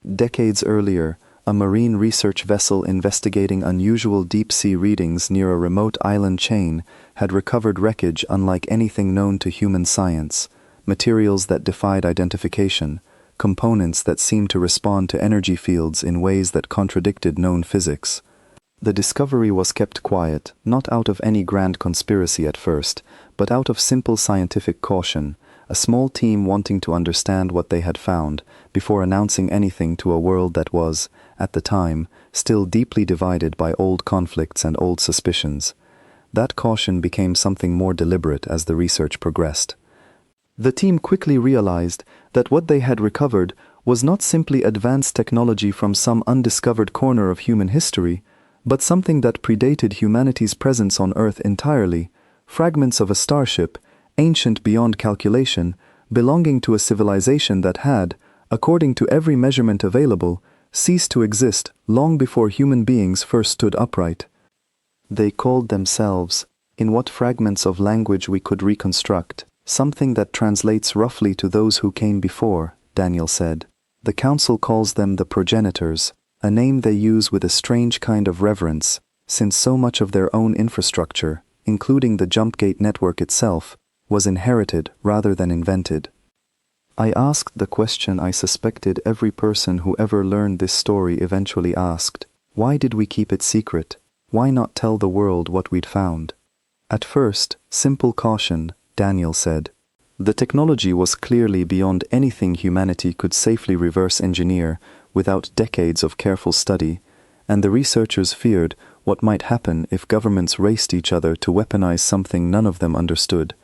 Decades earlier, a marine research vessel investigating unusual deep-sea readings near a remote island chain, had recovered wreckage unlike anything known to human science, materials that defied identification, components that seemed to respond to energy fields in ways that contradicted known physics. The discovery was kept quiet, not out of any grand conspiracy at first, but out of simple scientific caution, a small team wanting to understand what they had found before announcing anything to a world that was, at the time, still deeply divided by old conflicts and old suspicions. That caution became something more deliberate as the research progressed. The team quickly realized that what they had recovered was not simply advanced technology from some undiscovered corner of human history, but something that predated humanity's presence on Earth entirely, fragments of a starship, ancient beyond calculation, belonging to a civilization that had, according to every measurement available, ceased to exist long before human beings first stood upright. They called themselves, in what fragments of language we could reconstruct, something that translates roughly to those who came before, Daniel said. The council calls them the progenitors, a name they use with a strange kind of reverence, since so much of their own infrastructure, including the Jumpgate network itself, was inherited rather than invented. I asked the question I suspected every person who ever learned this story eventually asked: why did we keep it secret? Why not tell the world what we'd found? At first, simple caution, Daniel said. The technology was clearly beyond anything humanity could safely reverse engineer without decades of careful study, and the researchers feared what might happen if governments raced each other to weaponize something none of them understood.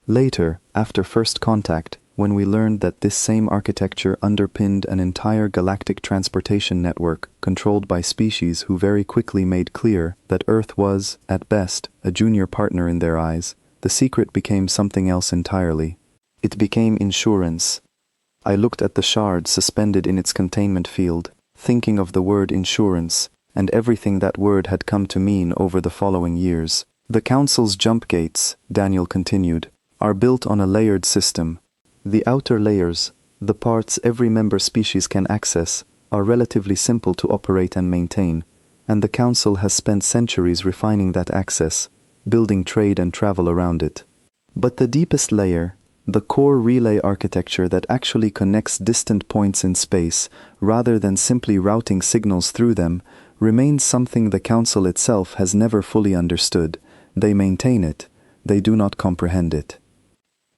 Later, after first contact, when we learned that this same architecture underpinned an entire galactic transportation network controlled by species who very quickly made clear that Earth was, at best, a junior partner in their eyes, the secret became something else entirely. It became insurance. I looked at the shard suspended in its containment field, thinking of the word insurance, and everything that word had come to mean over the following years. The Council's jump gates, Daniel continued, are built on a layered system. The outer layers, the parts every member species can access, are relatively simple to operate and maintain, and the Council has spent centuries refining that access, building trade and travel around it. But the deepest layer, the core relay architecture that actually connects distant points in space rather than simply routing signals through them, remains something the Council itself has never fully understood. They maintain it, they do not comprehend it.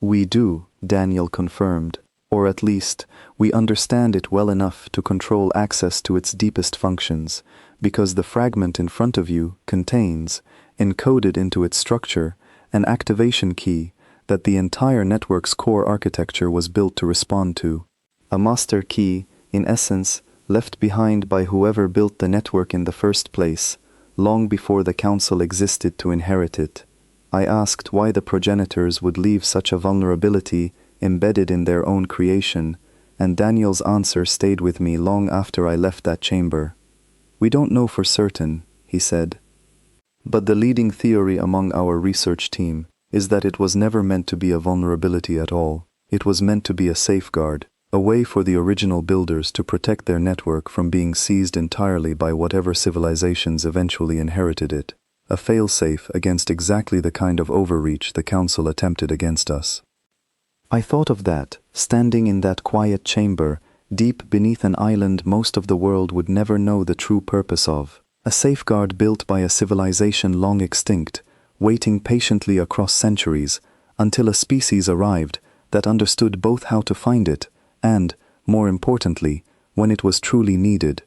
We do, Daniel confirmed, or at least, we understand it well enough to control access to its deepest functions, because the fragment in front of you contains, encoded into its structure, an activation key that the entire network's core architecture was built to respond to. A master key, in essence, left behind by whoever built the network in the first place, long before the Council existed to inherit it. I asked why the progenitors would leave such a vulnerability embedded in their own creation, and Daniel's answer stayed with me long after I left that chamber. We don't know for certain, he said. But the leading theory among our research team is that it was never meant to be a vulnerability at all. It was meant to be a safeguard, a way for the original builders to protect their network from being seized entirely by whatever civilizations eventually inherited it. A failsafe against exactly the kind of overreach the Council attempted against us. I thought of that, standing in that quiet chamber, deep beneath an island most of the world would never know the true purpose of. A safeguard built by a civilization long extinct, waiting patiently across centuries, until a species arrived that understood both how to find it and, more importantly, when it was truly needed.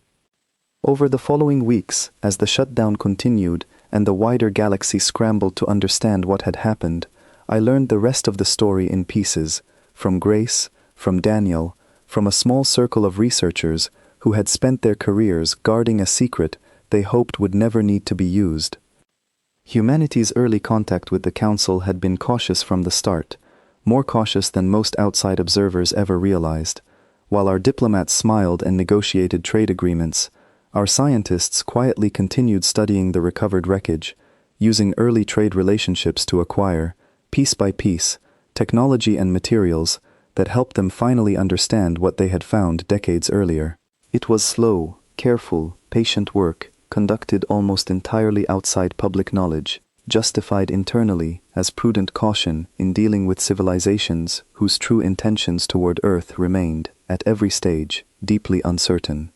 Over the following weeks, as the shutdown continued and the wider galaxy scrambled to understand what had happened, I learned the rest of the story in pieces, from Grace, from Daniel, from a small circle of researchers who had spent their careers guarding a secret they hoped would never need to be used. Humanity's early contact with the Council had been cautious from the start, more cautious than most outside observers ever realized. While our diplomats smiled and negotiated trade agreements, our scientists quietly continued studying the recovered wreckage, using early trade relationships to acquire, piece by piece, technology and materials that helped them finally understand what they had found decades earlier. It was slow, Careful, patient work, conducted almost entirely outside public knowledge, justified internally as prudent caution in dealing with civilizations whose true intentions toward Earth remained, at every stage, deeply uncertain.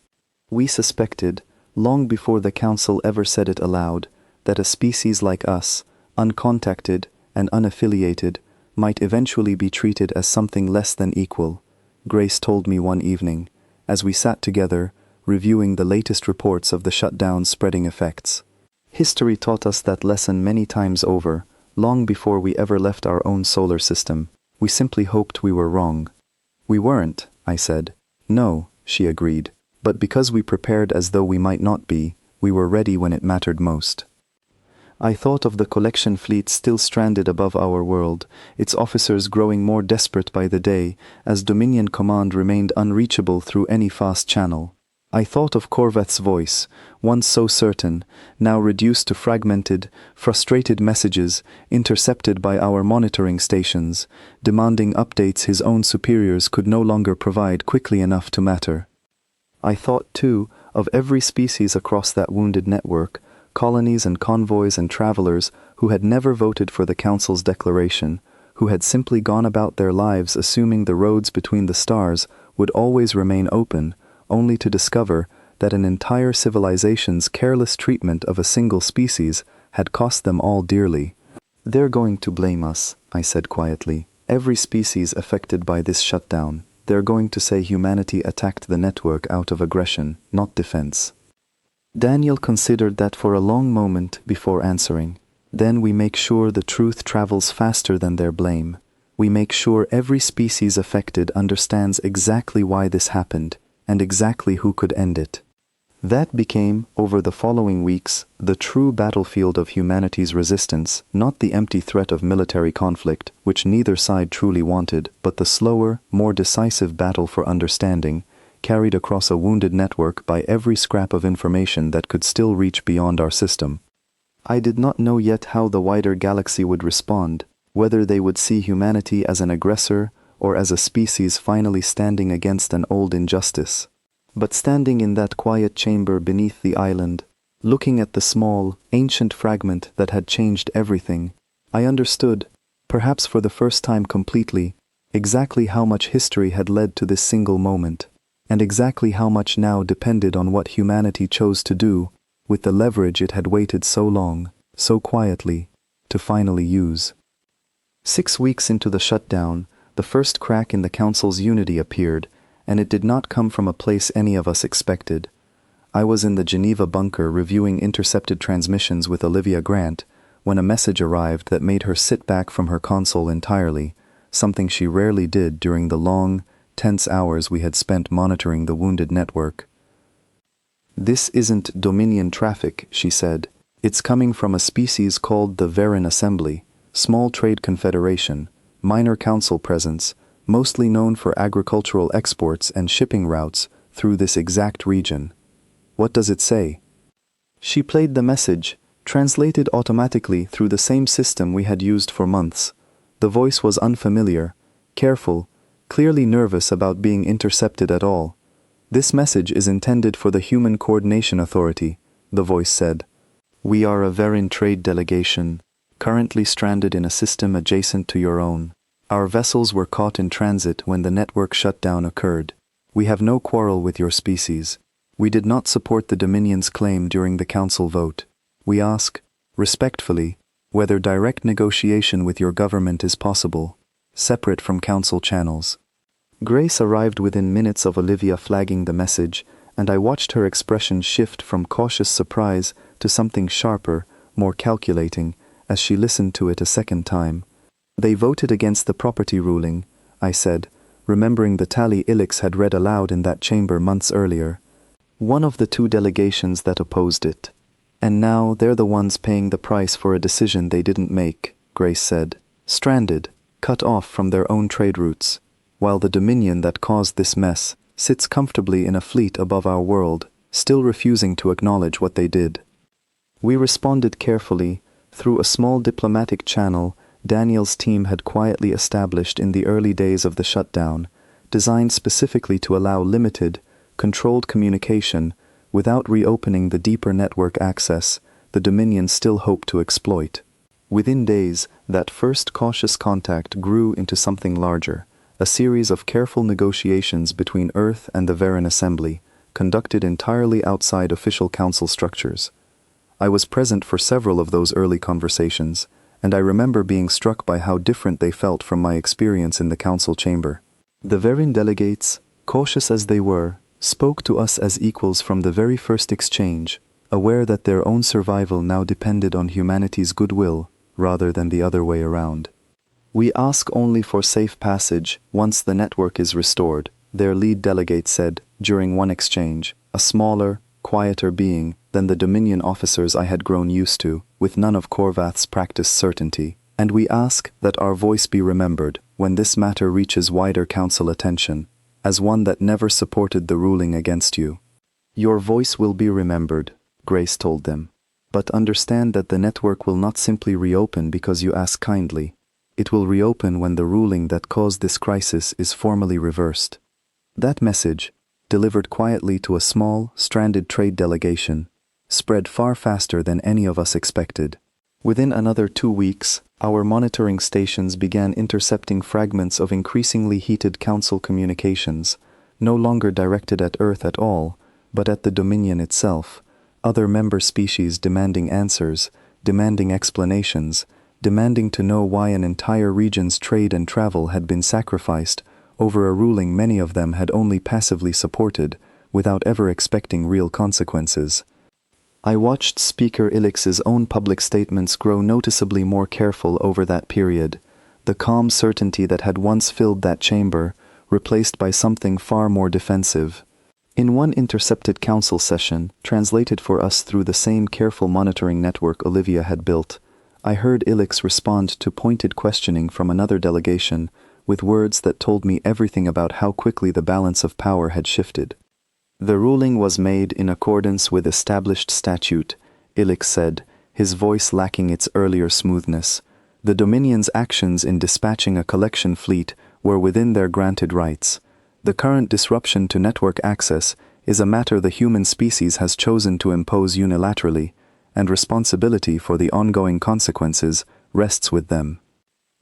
We suspected, long before the Council ever said it aloud, that a species like us, uncontacted and unaffiliated, might eventually be treated as something less than equal, Grace told me one evening, as we sat together, reviewing the latest reports of the shutdown's spreading effects. History taught us that lesson many times over, long before we ever left our own solar system. We simply hoped we were wrong. We weren't, I said. No, she agreed. But because we prepared as though we might not be, we were ready when it mattered most. I thought of the collection fleet still stranded above our world, its officers growing more desperate by the day, as Dominion Command remained unreachable through any fast channel. I thought of Corveth's voice, once so certain, now reduced to fragmented, frustrated messages intercepted by our monitoring stations, demanding updates his own superiors could no longer provide quickly enough to matter. I thought, too, of every species across that wounded network, colonies and convoys and travelers who had never voted for the Council's declaration, who had simply gone about their lives assuming the roads between the stars would always remain open, only to discover that an entire civilization's careless treatment of a single species had cost them all dearly. They're going to blame us, I said quietly. Every species affected by this shutdown. They're going to say humanity attacked the network out of aggression, not defense. Daniel considered that for a long moment before answering. Then we make sure the truth travels faster than their blame. We make sure every species affected understands exactly why this happened, and exactly who could end it. That became, over the following weeks, the true battlefield of humanity's resistance, not the empty threat of military conflict, which neither side truly wanted, but the slower, more decisive battle for understanding, carried across a wounded network by every scrap of information that could still reach beyond our system. I did not know yet how the wider galaxy would respond, whether they would see humanity as an aggressor or as a species finally standing against an old injustice. But standing in that quiet chamber beneath the island, looking at the small, ancient fragment that had changed everything, I understood, perhaps for the first time completely, exactly how much history had led to this single moment, and exactly how much now depended on what humanity chose to do with the leverage it had waited so long, so quietly, to finally use. 6 weeks into the shutdown, the first crack in the Council's unity appeared, and it did not come from a place any of us expected. I was in the Geneva bunker reviewing intercepted transmissions with Olivia Grant when a message arrived that made her sit back from her console entirely, something she rarely did during the long, tense hours we had spent monitoring the wounded network. "This isn't Dominion traffic," she said. "It's coming from a species called the Veran Assembly, small trade confederation, minor council presence, mostly known for agricultural exports and shipping routes through this exact region. What does it say?" She played the message, translated automatically through the same system we had used for months. The voice was unfamiliar, careful, clearly nervous about being intercepted at all. "This message is intended for the Human Coordination Authority," the voice said. "We are a Veran trade delegation, currently stranded in a system adjacent to your own. Our vessels were caught in transit when the network shutdown occurred. We have no quarrel with your species. We did not support the Dominion's claim during the Council vote. We ask, respectfully, whether direct negotiation with your government is possible, separate from Council channels." Grace arrived within minutes of Olivia flagging the message, and I watched her expression shift from cautious surprise to something sharper, more calculating, as she listened to it a second time. "They voted against the property ruling," I said, remembering the tally Ilix had read aloud in that chamber months earlier. "One of the 2 delegations that opposed it. And now they're the ones paying the price for a decision they didn't make," Grace said. "Stranded, cut off from their own trade routes, while the Dominion that caused this mess sits comfortably in a fleet above our world, still refusing to acknowledge what they did." We responded carefully, through a small diplomatic channel Daniel's team had quietly established in the early days of the shutdown, designed specifically to allow limited, controlled communication without reopening the deeper network access the Dominion still hoped to exploit. Within days, that first cautious contact grew into something larger, a series of careful negotiations between Earth and the Veran Assembly, conducted entirely outside official council structures. I was present for several of those early conversations, and I remember being struck by how different they felt from my experience in the council chamber. The Veran delegates, cautious as they were, spoke to us as equals from the very first exchange, aware that their own survival now depended on humanity's goodwill rather than the other way around. "We ask only for safe passage once the network is restored," their lead delegate said during one exchange, a smaller, quieter being than the Dominion officers I had grown used to, with none of Korvath's practiced certainty. "And we ask that our voice be remembered when this matter reaches wider council attention, as one that never supported the ruling against you." "Your voice will be remembered," Grace told them. "But understand that the network will not simply reopen because you ask kindly. It will reopen when the ruling that caused this crisis is formally reversed." That message, delivered quietly to a small, stranded trade delegation, spread far faster than any of us expected. Within another 2 weeks, our monitoring stations began intercepting fragments of increasingly heated council communications, no longer directed at Earth at all, but at the Dominion itself, other member species demanding answers, demanding explanations, demanding to know why an entire region's trade and travel had been sacrificed over a ruling many of them had only passively supported, without ever expecting real consequences. I watched Speaker Ilix's own public statements grow noticeably more careful over that period, the calm certainty that had once filled that chamber, replaced by something far more defensive. In one intercepted council session, translated for us through the same careful monitoring network Olivia had built, I heard Ilix respond to pointed questioning from another delegation with words that told me everything about how quickly the balance of power had shifted. "The ruling was made in accordance with established statute," Ilix said, his voice lacking its earlier smoothness. "The Dominion's actions in dispatching a collection fleet were within their granted rights. The current disruption to network access is a matter the human species has chosen to impose unilaterally, and responsibility for the ongoing consequences rests with them."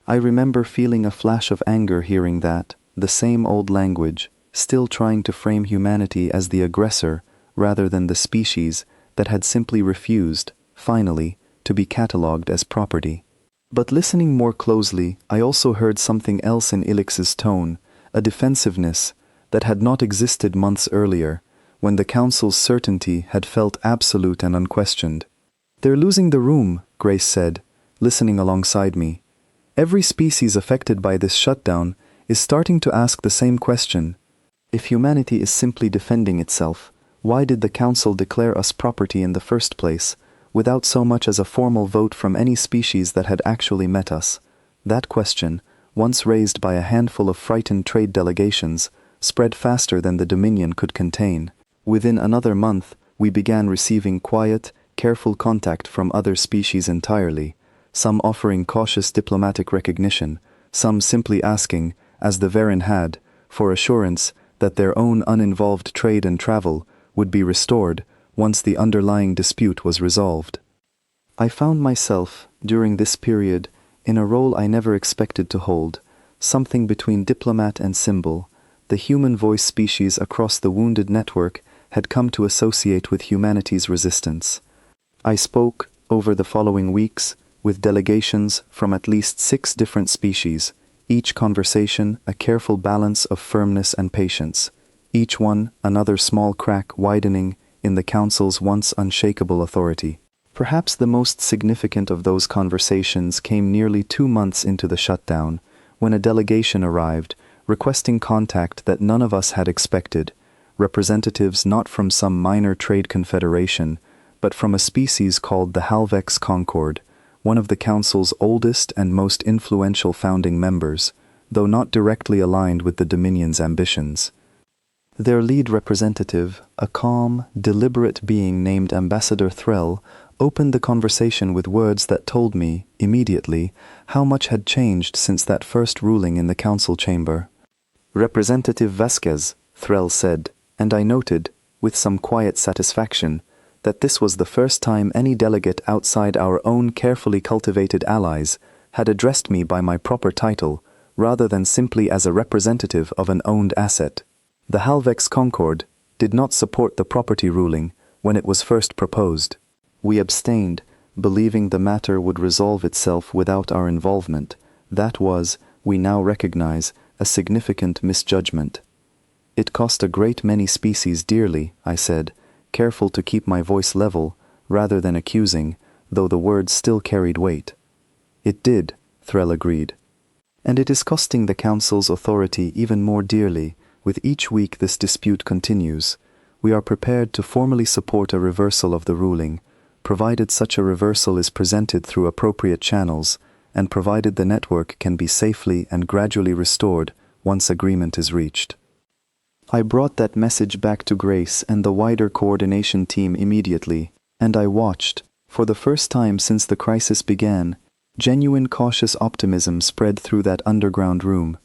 I remember feeling a flash of anger hearing that, the same old language, still trying to frame humanity as the aggressor rather than the species that had simply refused, finally, to be catalogued as property. But listening more closely, I also heard something else in Ilix's tone, a defensiveness that had not existed months earlier, when the Council's certainty had felt absolute and unquestioned. "They're losing the room," Grace said, listening alongside me. "Every species affected by this shutdown is starting to ask the same question. If humanity is simply defending itself, why did the Council declare us property in the first place, without so much as a formal vote from any species that had actually met us?" That question, once raised by a handful of frightened trade delegations, spread faster than the Dominion could contain. Within another month, we began receiving quiet, careful contact from other species entirely, some offering cautious diplomatic recognition, some simply asking, as the Veran had, for assurance that their own uninvolved trade and travel would be restored once the underlying dispute was resolved. I found myself, during this period, in a role I never expected to hold, something between diplomat and symbol. The human voice species across the wounded network had come to associate with humanity's resistance. I spoke, over the following weeks, with delegations from at least 6 different species, each conversation a careful balance of firmness and patience, each one another small crack widening in the Council's once unshakable authority. Perhaps the most significant of those conversations came nearly 2 months into the shutdown, when a delegation arrived, requesting contact that none of us had expected, representatives not from some minor trade confederation, but from a species called the Halvex Concord, one of the Council's oldest and most influential founding members, though not directly aligned with the Dominion's ambitions. Their lead representative, a calm, deliberate being named Ambassador Threll, opened the conversation with words that told me, immediately, how much had changed since that first ruling in the council chamber. "Representative Vasquez," Threll said, and I noted, with some quiet satisfaction, that this was the first time any delegate outside our own carefully cultivated allies had addressed me by my proper title, rather than simply as a representative of an owned asset. The Halvex Concord did not support the property ruling when it was first proposed. We abstained, believing the matter would resolve itself without our involvement. That was, we now recognize, a significant misjudgment. It cost a great many species dearly, I said, careful to keep my voice level, rather than accusing, though the words still carried weight. It did, Threll agreed. And it is costing the Council's authority even more dearly. With each week this dispute continues. We are prepared to formally support a reversal of the ruling, provided such a reversal is presented through appropriate channels, and provided the network can be safely and gradually restored once agreement is reached. I brought that message back to Grace and the wider coordination team immediately, and I watched, for the first time since the crisis began, genuine cautious optimism spread through that underground room.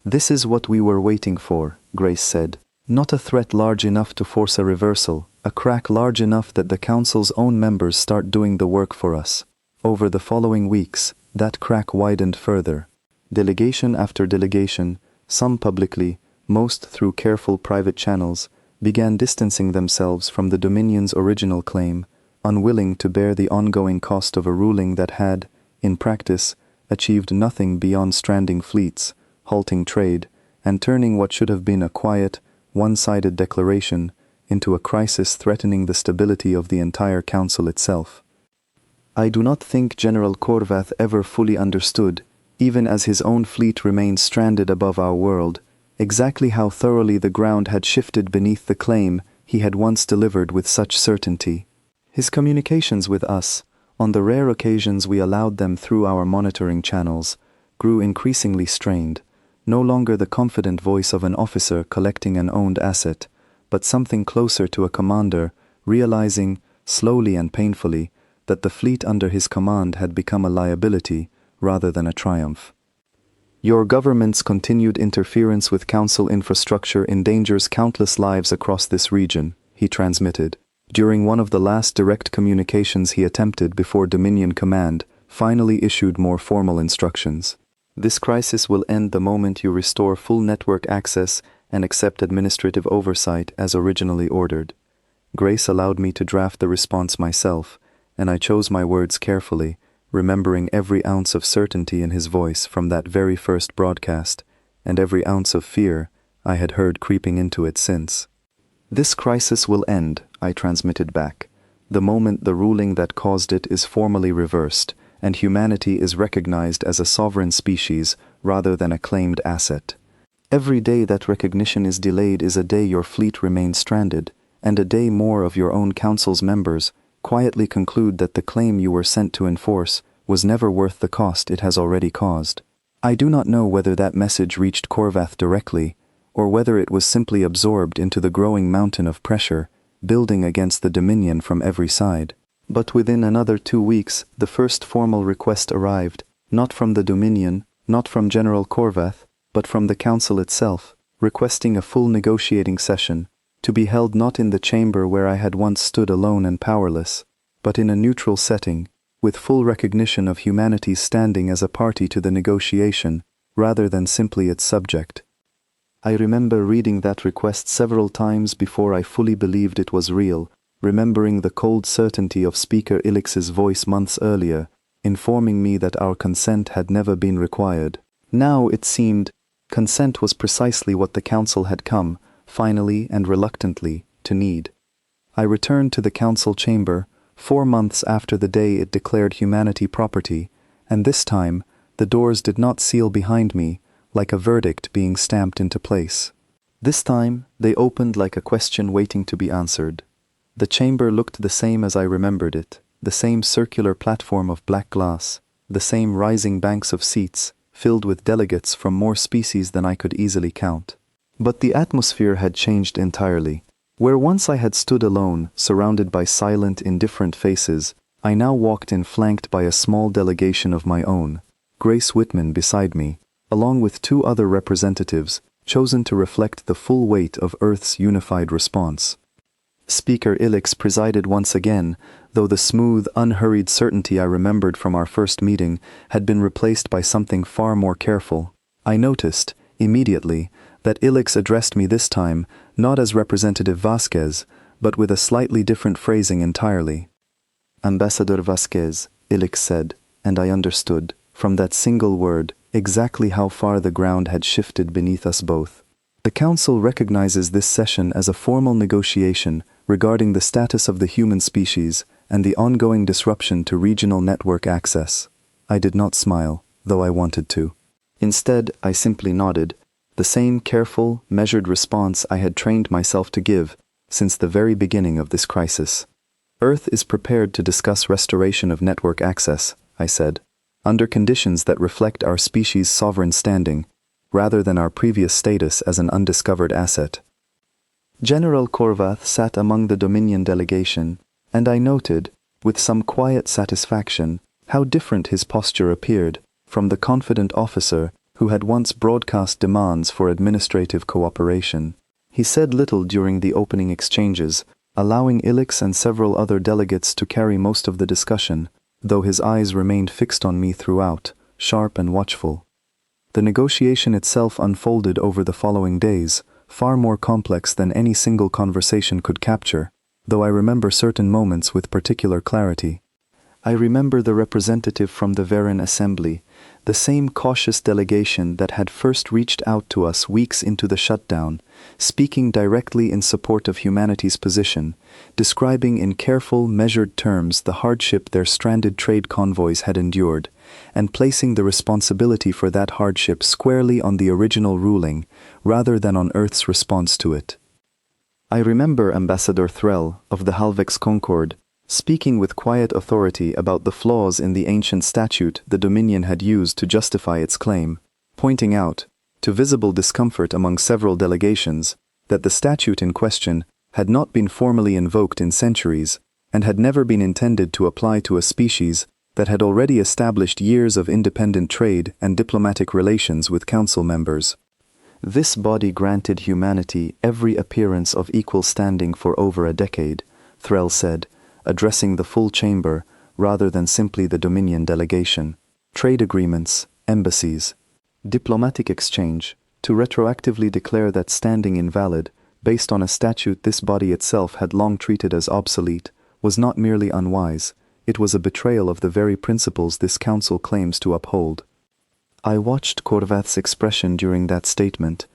This is what we were waiting for, Grace said. Not a threat large enough to force a reversal, a crack large enough that the Council's own members start doing the work for us. Over the following weeks, that crack widened further. Delegation after delegation, some publicly, most through careful private channels, began distancing themselves from the Dominion's original claim, unwilling to bear the ongoing cost of a ruling that had, in practice, achieved nothing beyond stranding fleets, halting trade, and turning what should have been a quiet, one-sided declaration into a crisis threatening the stability of the entire Council itself. I do not think General Korvath ever fully understood, even as his own fleet remained stranded above our world, exactly how thoroughly the ground had shifted beneath the claim he had once delivered with such certainty. His communications with us, on the rare occasions we allowed them through our monitoring channels, grew increasingly strained, no longer the confident voice of an officer collecting an owned asset, but something closer to a commander, realizing, slowly and painfully, that the fleet under his command had become a liability rather than a triumph. Your government's continued interference with Council infrastructure endangers countless lives across this region, he transmitted, during one of the last direct communications he attempted before Dominion Command finally issued more formal instructions. This crisis will end the moment you restore full network access and accept administrative oversight as originally ordered. Grace allowed me to draft the response myself, and I chose my words carefully, remembering every ounce of certainty in his voice from that very first broadcast, and every ounce of fear I had heard creeping into it since. This crisis will end, I transmitted back, the moment the ruling that caused it is formally reversed, and humanity is recognized as a sovereign species rather than a claimed asset. Every day that recognition is delayed is a day your fleet remains stranded, and a day more of your own Council's members quietly conclude that the claim you were sent to enforce was never worth the cost it has already caused. I do not know whether that message reached Korvath directly, or whether it was simply absorbed into the growing mountain of pressure, building against the Dominion from every side. But within another 2 weeks, the first formal request arrived, not from the Dominion, not from General Korvath, but from the Council itself, requesting a full negotiating session, to be held not in the chamber where I had once stood alone and powerless, but in a neutral setting, with full recognition of humanity's standing as a party to the negotiation, rather than simply its subject. I remember reading that request several times before I fully believed it was real, remembering the cold certainty of Speaker Ilix's voice months earlier, informing me that our consent had never been required. Now, it seemed, consent was precisely what the Council had come, finally and reluctantly, to need. I returned to the Council chamber 4 months after the day it declared humanity property, and this time the doors did not seal behind me like a verdict being stamped into place. This time they opened like a question waiting to be answered. The chamber looked the same as I remembered it, the same circular platform of black glass, the same rising banks of seats, filled with delegates from more species than I could easily count. But the atmosphere had changed entirely. Where once I had stood alone, surrounded by silent, indifferent faces, I now walked in flanked by a small delegation of my own, Grace Whitman beside me, along with 2 other representatives, chosen to reflect the full weight of Earth's unified response. Speaker Ilix presided once again, though the smooth, unhurried certainty I remembered from our first meeting had been replaced by something far more careful. I noticed, immediately, that Ilix addressed me this time not as Representative Vasquez, but with a slightly different phrasing entirely. Ambassador Vasquez, Ilix said, and I understood, from that single word, exactly how far the ground had shifted beneath us both. The Council recognizes this session as a formal negotiation regarding the status of the human species and the ongoing disruption to regional network access. I did not smile, though I wanted to. Instead, I simply nodded, the same careful, measured response I had trained myself to give since the very beginning of this crisis. Earth is prepared to discuss restoration of network access, I said, under conditions that reflect our species' sovereign standing, rather than our previous status as an undiscovered asset. General Korvath sat among the Dominion delegation, and I noted, with some quiet satisfaction, how different his posture appeared from the confident officer who had once broadcast demands for administrative cooperation. He said little during the opening exchanges, allowing Ilix and several other delegates to carry most of the discussion, though his eyes remained fixed on me throughout, sharp and watchful. The negotiation itself unfolded over the following days, far more complex than any single conversation could capture, though I remember certain moments with particular clarity. I remember the representative from the Varen Assembly, the same cautious delegation that had first reached out to us weeks into the shutdown, speaking directly in support of humanity's position, describing in careful, measured terms the hardship their stranded trade convoys had endured, and placing the responsibility for that hardship squarely on the original ruling, rather than on Earth's response to it. I remember Ambassador Threll of the Halvex Concord speaking with quiet authority about the flaws in the ancient statute the Dominion had used to justify its claim, pointing out, to visible discomfort among several delegations, that the statute in question had not been formally invoked in centuries and had never been intended to apply to a species that had already established years of independent trade and diplomatic relations with council members. This body granted humanity every appearance of equal standing for over a decade, Threll said, addressing the full chamber rather than simply the Dominion delegation. Trade agreements, embassies, diplomatic exchange, to retroactively declare that standing invalid, based on a statute this body itself had long treated as obsolete, was not merely unwise, it was a betrayal of the very principles this council claims to uphold. I watched Korvath's expression during that statement,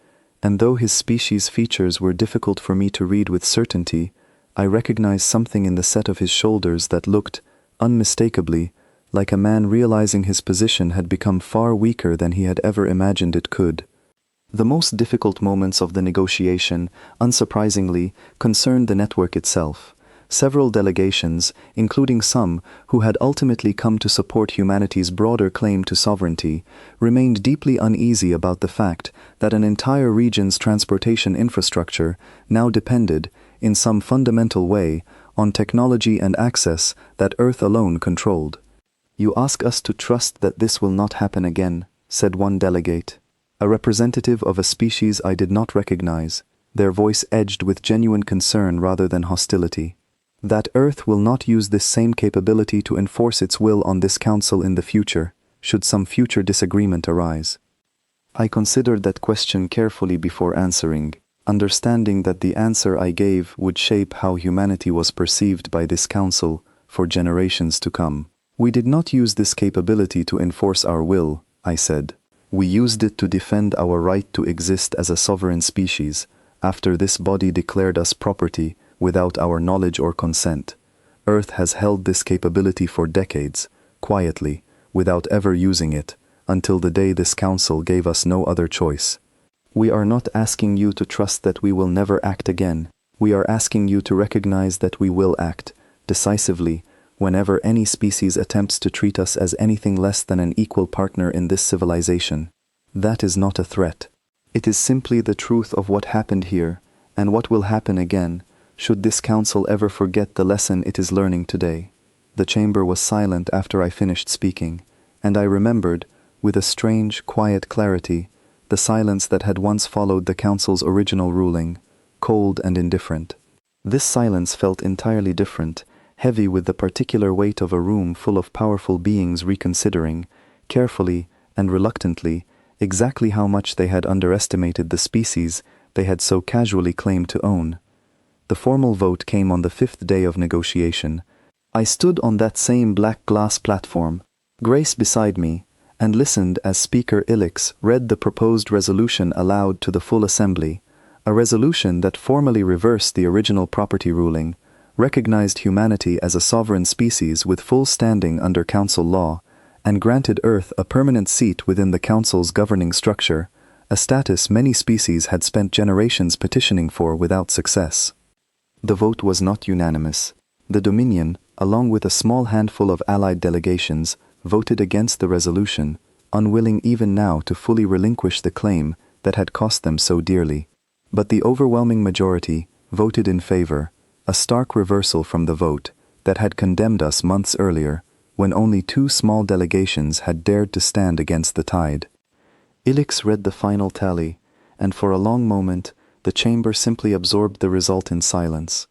and though his species' features were difficult for me to read with certainty, I recognized something in the set of his shoulders that looked, unmistakably, like a man realizing his position had become far weaker than he had ever imagined it could. The most difficult moments of the negotiation, unsurprisingly, concerned the network itself. Several delegations, including some who had ultimately come to support humanity's broader claim to sovereignty, remained deeply uneasy about the fact that an entire region's transportation infrastructure now depended, in some fundamental way, on technology and access that Earth alone controlled. "You ask us to trust that this will not happen again," said one delegate, a representative of a species I did not recognize, their voice edged with genuine concern rather than hostility. "That Earth will not use this same capability to enforce its will on this council in the future, should some future disagreement arise." I considered that question carefully before answering, understanding that the answer I gave would shape how humanity was perceived by this council for generations to come. "We did not use this capability to enforce our will," I said. "We used it to defend our right to exist as a sovereign species, after this body declared us property without our knowledge or consent. Earth has held this capability for decades, quietly, without ever using it, until the day this council gave us no other choice. We are not asking you to trust that we will never act again. We are asking you to recognize that we will act, decisively, whenever any species attempts to treat us as anything less than an equal partner in this civilization. That is not a threat. It is simply the truth of what happened here, and what will happen again, should this council ever forget the lesson it is learning today." The chamber was silent after I finished speaking, and I remembered, with a strange, quiet clarity, the silence that had once followed the council's original ruling, cold and indifferent. This silence felt entirely different, heavy with the particular weight of a room full of powerful beings reconsidering, carefully and reluctantly, exactly how much they had underestimated the species they had so casually claimed to own. The formal vote came on the 5th day of negotiation. I stood on that same black glass platform, Grace beside me, and listened as Speaker Ilix read the proposed resolution aloud to the full assembly, a resolution that formally reversed the original property ruling, recognized humanity as a sovereign species with full standing under Council law, and granted Earth a permanent seat within the Council's governing structure, a status many species had spent generations petitioning for without success. The vote was not unanimous. The Dominion, along with a small handful of allied delegations, voted against the resolution, unwilling even now to fully relinquish the claim that had cost them so dearly. But the overwhelming majority voted in favor, a stark reversal from the vote that had condemned us months earlier, when only 2 small delegations had dared to stand against the tide. Ilix read the final tally, and for a long moment the chamber simply absorbed the result in silence.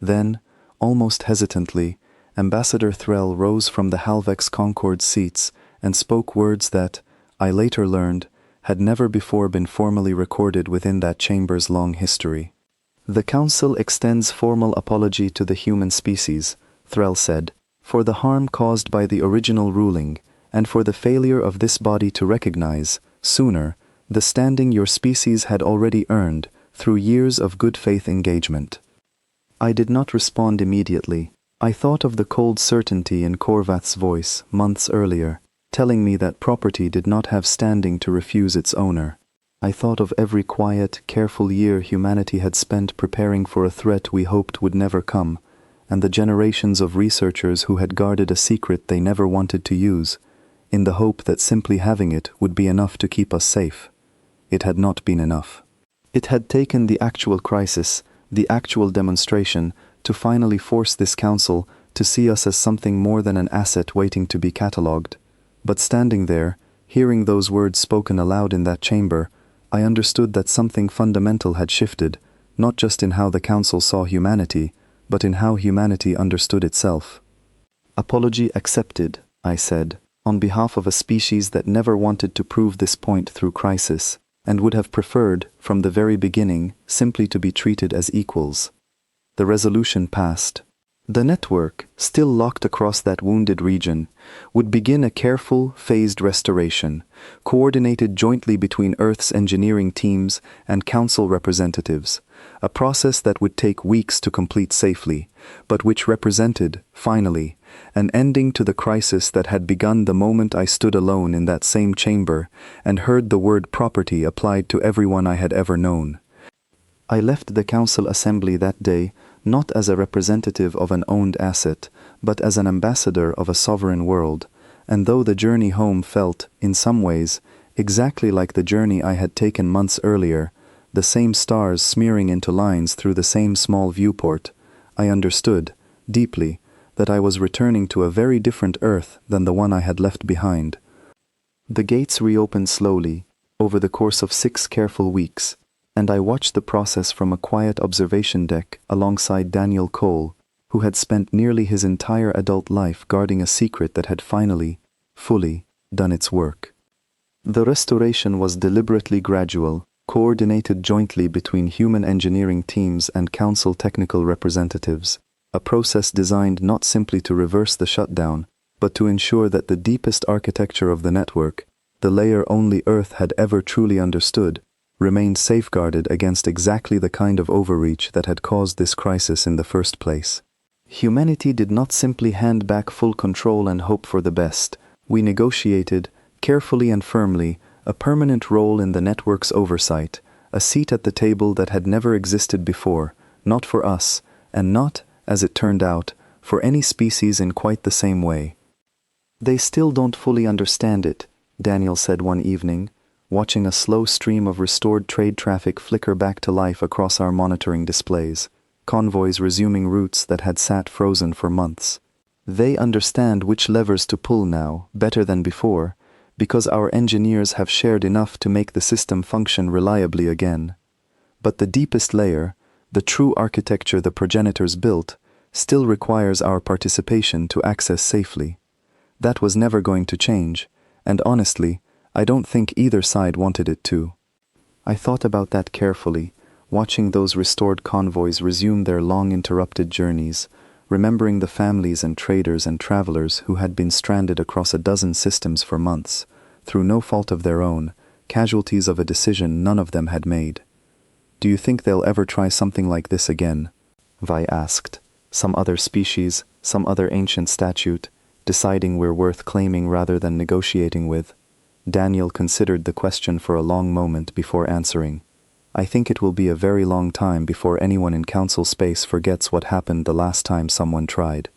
Then, almost hesitantly, Ambassador Threll rose from the Halvex Concord seats and spoke words that, I later learned, had never before been formally recorded within that chamber's long history. The Council extends formal apology to the human species, Threll said, for the harm caused by the original ruling, and for the failure of this body to recognize, sooner, the standing your species had already earned through years of good faith engagement. I did not respond immediately. I thought of the cold certainty in Korvath's voice months earlier, telling me that property did not have standing to refuse its owner. I thought of every quiet, careful year humanity had spent preparing for a threat we hoped would never come, and the generations of researchers who had guarded a secret they never wanted to use, in the hope that simply having it would be enough to keep us safe. It had not been enough. It had taken the actual crisis, the actual demonstration, to finally force this council to see us as something more than an asset waiting to be catalogued. But standing there, hearing those words spoken aloud in that chamber, I understood that something fundamental had shifted, not just in how the council saw humanity, but in how humanity understood itself. Apology accepted, I said, on behalf of a species that never wanted to prove this point through crisis, and would have preferred, from the very beginning, simply to be treated as equals. The resolution passed. The network, still locked across that wounded region, would begin a careful, phased restoration, coordinated jointly between Earth's engineering teams and Council representatives, a process that would take weeks to complete safely, but which represented, finally, an ending to the crisis that had begun the moment I stood alone in that same chamber and heard the word property applied to everyone I had ever known. I left the Council assembly that day not as a representative of an owned asset, but as an ambassador of a sovereign world, and though the journey home felt, in some ways, exactly like the journey I had taken months earlier, the same stars smearing into lines through the same small viewport, I understood, deeply, that I was returning to a very different Earth than the one I had left behind. The gates reopened slowly, over the course of 6 careful weeks, and I watched the process from a quiet observation deck alongside Daniel Cole, who had spent nearly his entire adult life guarding a secret that had finally, fully, done its work. The restoration was deliberately gradual, coordinated jointly between human engineering teams and Council technical representatives, a process designed not simply to reverse the shutdown, but to ensure that the deepest architecture of the network, the layer only Earth had ever truly understood, remained safeguarded against exactly the kind of overreach that had caused this crisis in the first place. Humanity did not simply hand back full control and hope for the best. We negotiated, carefully and firmly, a permanent role in the network's oversight, a seat at the table that had never existed before, not for us, and not, as it turned out, for any species in quite the same way. They still don't fully understand it, Daniel said one evening, watching a slow stream of restored trade traffic flicker back to life across our monitoring displays, convoys resuming routes that had sat frozen for months. They understand which levers to pull now, better than before, because our engineers have shared enough to make the system function reliably again. But the deepest layer, The true architecture the progenitors built still requires our participation to access safely. That was never going to change, and honestly, I don't think either side wanted it to. I thought about that carefully, watching those restored convoys resume their long interrupted journeys, remembering the families and traders and travelers who had been stranded across a dozen systems for months, through no fault of their own, casualties of a decision none of them had made. Do you think they'll ever try something like this again? Vi asked. Some other species, some other ancient statute, deciding we're worth claiming rather than negotiating with? Daniel considered the question for a long moment before answering. I think it will be a very long time before anyone in council space forgets what happened the last time someone tried.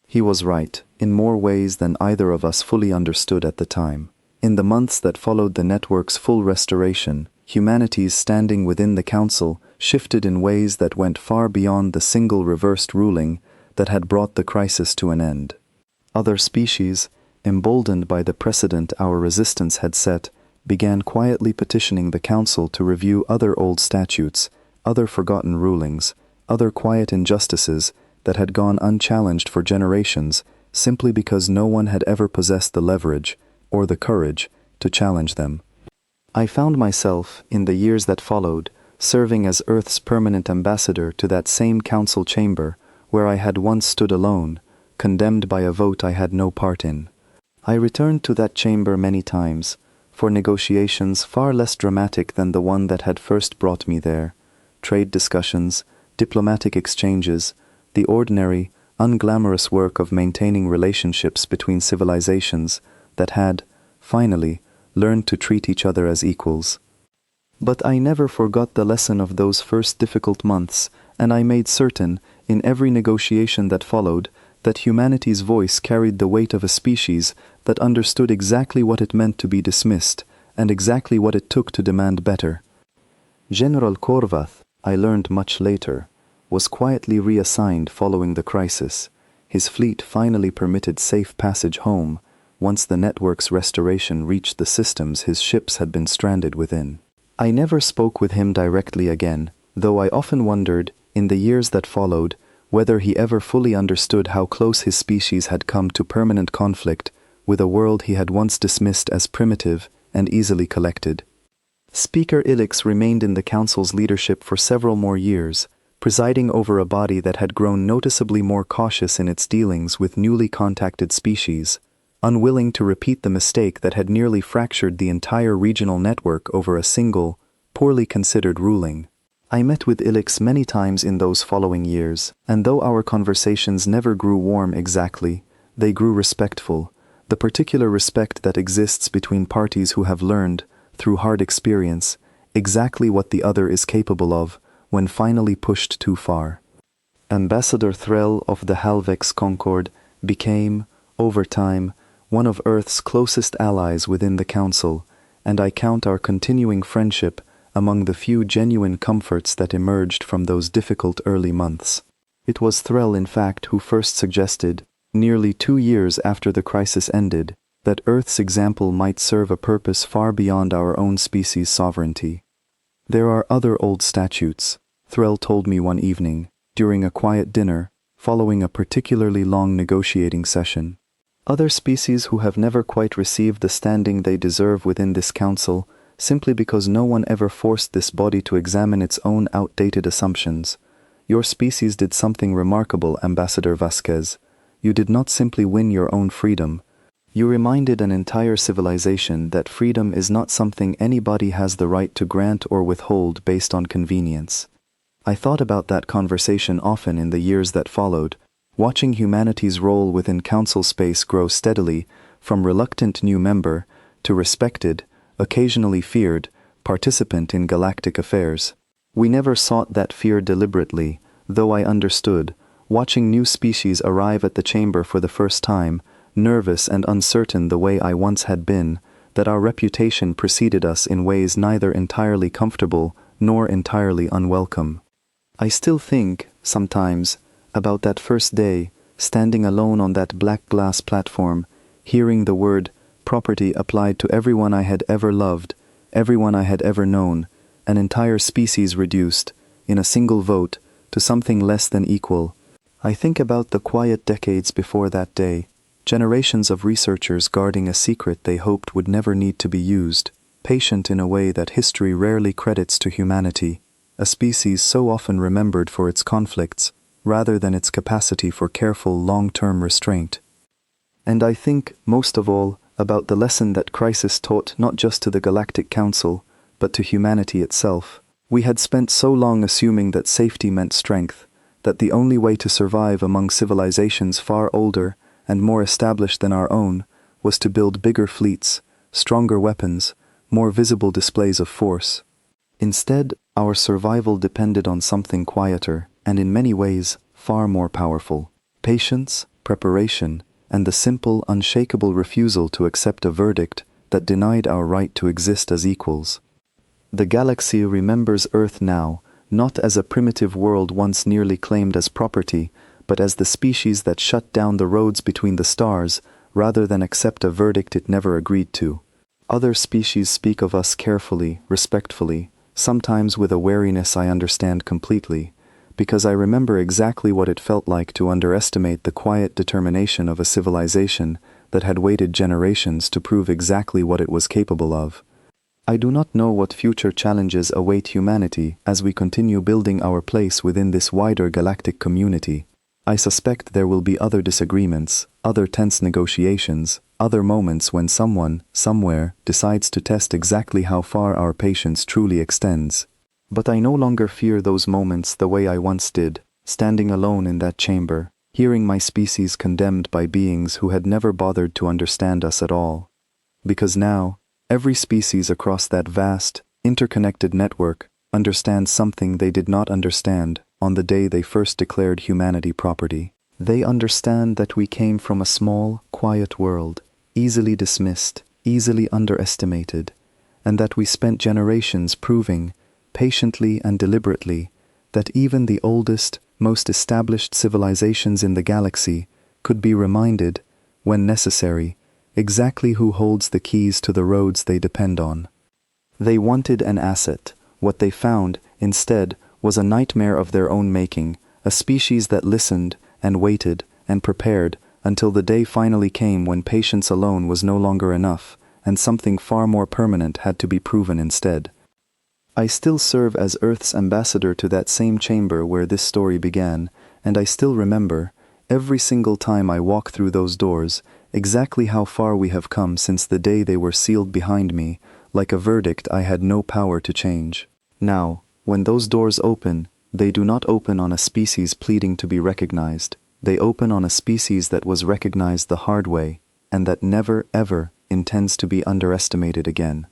He was right, in more ways than either of us fully understood at the time. In the months that followed the network's full restoration, humanity's standing within the council shifted in ways that went far beyond the single reversed ruling that had brought the crisis to an end. Other species, emboldened by the precedent our resistance had set, began quietly petitioning the council to review other old statutes, other forgotten rulings, other quiet injustices that had gone unchallenged for generations simply because no one had ever possessed the leverage or the courage to challenge them. I found myself, in the years that followed, serving as Earth's permanent ambassador to that same council chamber where I had once stood alone, condemned by a vote I had no part in. I returned to that chamber many times, for negotiations far less dramatic than the one that had first brought me there, trade discussions, diplomatic exchanges, the ordinary, unglamorous work of maintaining relationships between civilizations that had, finally, learned to treat each other as equals. But I never forgot the lesson of those first difficult months, and I made certain, in every negotiation that followed, that humanity's voice carried the weight of a species that understood exactly what it meant to be dismissed, and exactly what it took to demand better. General Korvath, I learned much later, was quietly reassigned following the crisis. His fleet finally permitted safe passage home, once the network's restoration reached the systems his ships had been stranded within. I never spoke with him directly again, though I often wondered, in the years that followed, whether he ever fully understood how close his species had come to permanent conflict with a world he had once dismissed as primitive and easily collected. Speaker Ilix remained in the council's leadership for several more years, presiding over a body that had grown noticeably more cautious in its dealings with newly contacted species, unwilling to repeat the mistake that had nearly fractured the entire regional network over a single, poorly considered ruling. I met with Ilix many times in those following years, and though our conversations never grew warm exactly, they grew respectful, the particular respect that exists between parties who have learned, through hard experience, exactly what the other is capable of when finally pushed too far. Ambassador Threll of the Halvex Concord became, over time, one of Earth's closest allies within the Council, and I count our continuing friendship among the few genuine comforts that emerged from those difficult early months. It was Threll, in fact, who first suggested, nearly 2 years after the crisis ended, that Earth's example might serve a purpose far beyond our own species' sovereignty. There are other old statutes, Threll told me one evening, during a quiet dinner, following a particularly long negotiating session. Other species who have never quite received the standing they deserve within this council, simply because no one ever forced this body to examine its own outdated assumptions. Your species did something remarkable, Ambassador Vasquez. You did not simply win your own freedom. You reminded an entire civilization that freedom is not something anybody has the right to grant or withhold based on convenience. I thought about that conversation often in the years that followed, watching humanity's role within council space grow steadily from reluctant new member to respected, occasionally feared, participant in galactic affairs. We never sought that fear deliberately, though I understood, watching new species arrive at the chamber for the first time, nervous and uncertain the way I once had been, that our reputation preceded us in ways neither entirely comfortable nor entirely unwelcome. I still think, sometimes, about that first day, standing alone on that black glass platform, hearing the word property applied to everyone I had ever loved, everyone I had ever known, an entire species reduced, in a single vote, to something less than equal. I think about the quiet decades before that day, generations of researchers guarding a secret they hoped would never need to be used, patient in a way that history rarely credits to humanity, a species so often remembered for its conflicts, rather than its capacity for careful long-term restraint. And I think, most of all, about the lesson that crisis taught not just to the Galactic Council, but to humanity itself. We had spent so long assuming that safety meant strength, that the only way to survive among civilizations far older and more established than our own was to build bigger fleets, stronger weapons, more visible displays of force. Instead, our survival depended on something quieter, and in many ways, far more powerful. Patience, preparation, and the simple, unshakable refusal to accept a verdict that denied our right to exist as equals. The galaxy remembers Earth now, not as a primitive world once nearly claimed as property, but as the species that shut down the roads between the stars rather than accept a verdict it never agreed to. Other species speak of us carefully, respectfully, sometimes with a wariness I understand completely, because I remember exactly what it felt like to underestimate the quiet determination of a civilization that had waited generations to prove exactly what it was capable of. I do not know what future challenges await humanity as we continue building our place within this wider galactic community. I suspect there will be other disagreements, other tense negotiations, other moments when someone, somewhere, decides to test exactly how far our patience truly extends. But I no longer fear those moments the way I once did, standing alone in that chamber, hearing my species condemned by beings who had never bothered to understand us at all. Because now, every species across that vast, interconnected network understands something they did not understand on the day they first declared humanity property. They understand that we came from a small, quiet world, easily dismissed, easily underestimated, and that we spent generations proving, patiently and deliberately, that even the oldest, most established civilizations in the galaxy could be reminded, when necessary, exactly who holds the keys to the roads they depend on. They wanted an asset. What they found, instead, was a nightmare of their own making, a species that listened and waited and prepared until the day finally came when patience alone was no longer enough, and something far more permanent had to be proven instead. I still serve as Earth's ambassador to that same chamber where this story began, and I still remember, every single time I walk through those doors, exactly how far we have come since the day they were sealed behind me, like a verdict I had no power to change. Now, when those doors open, they do not open on a species pleading to be recognized. They open on a species that was recognized the hard way, and that never, ever intends to be underestimated again.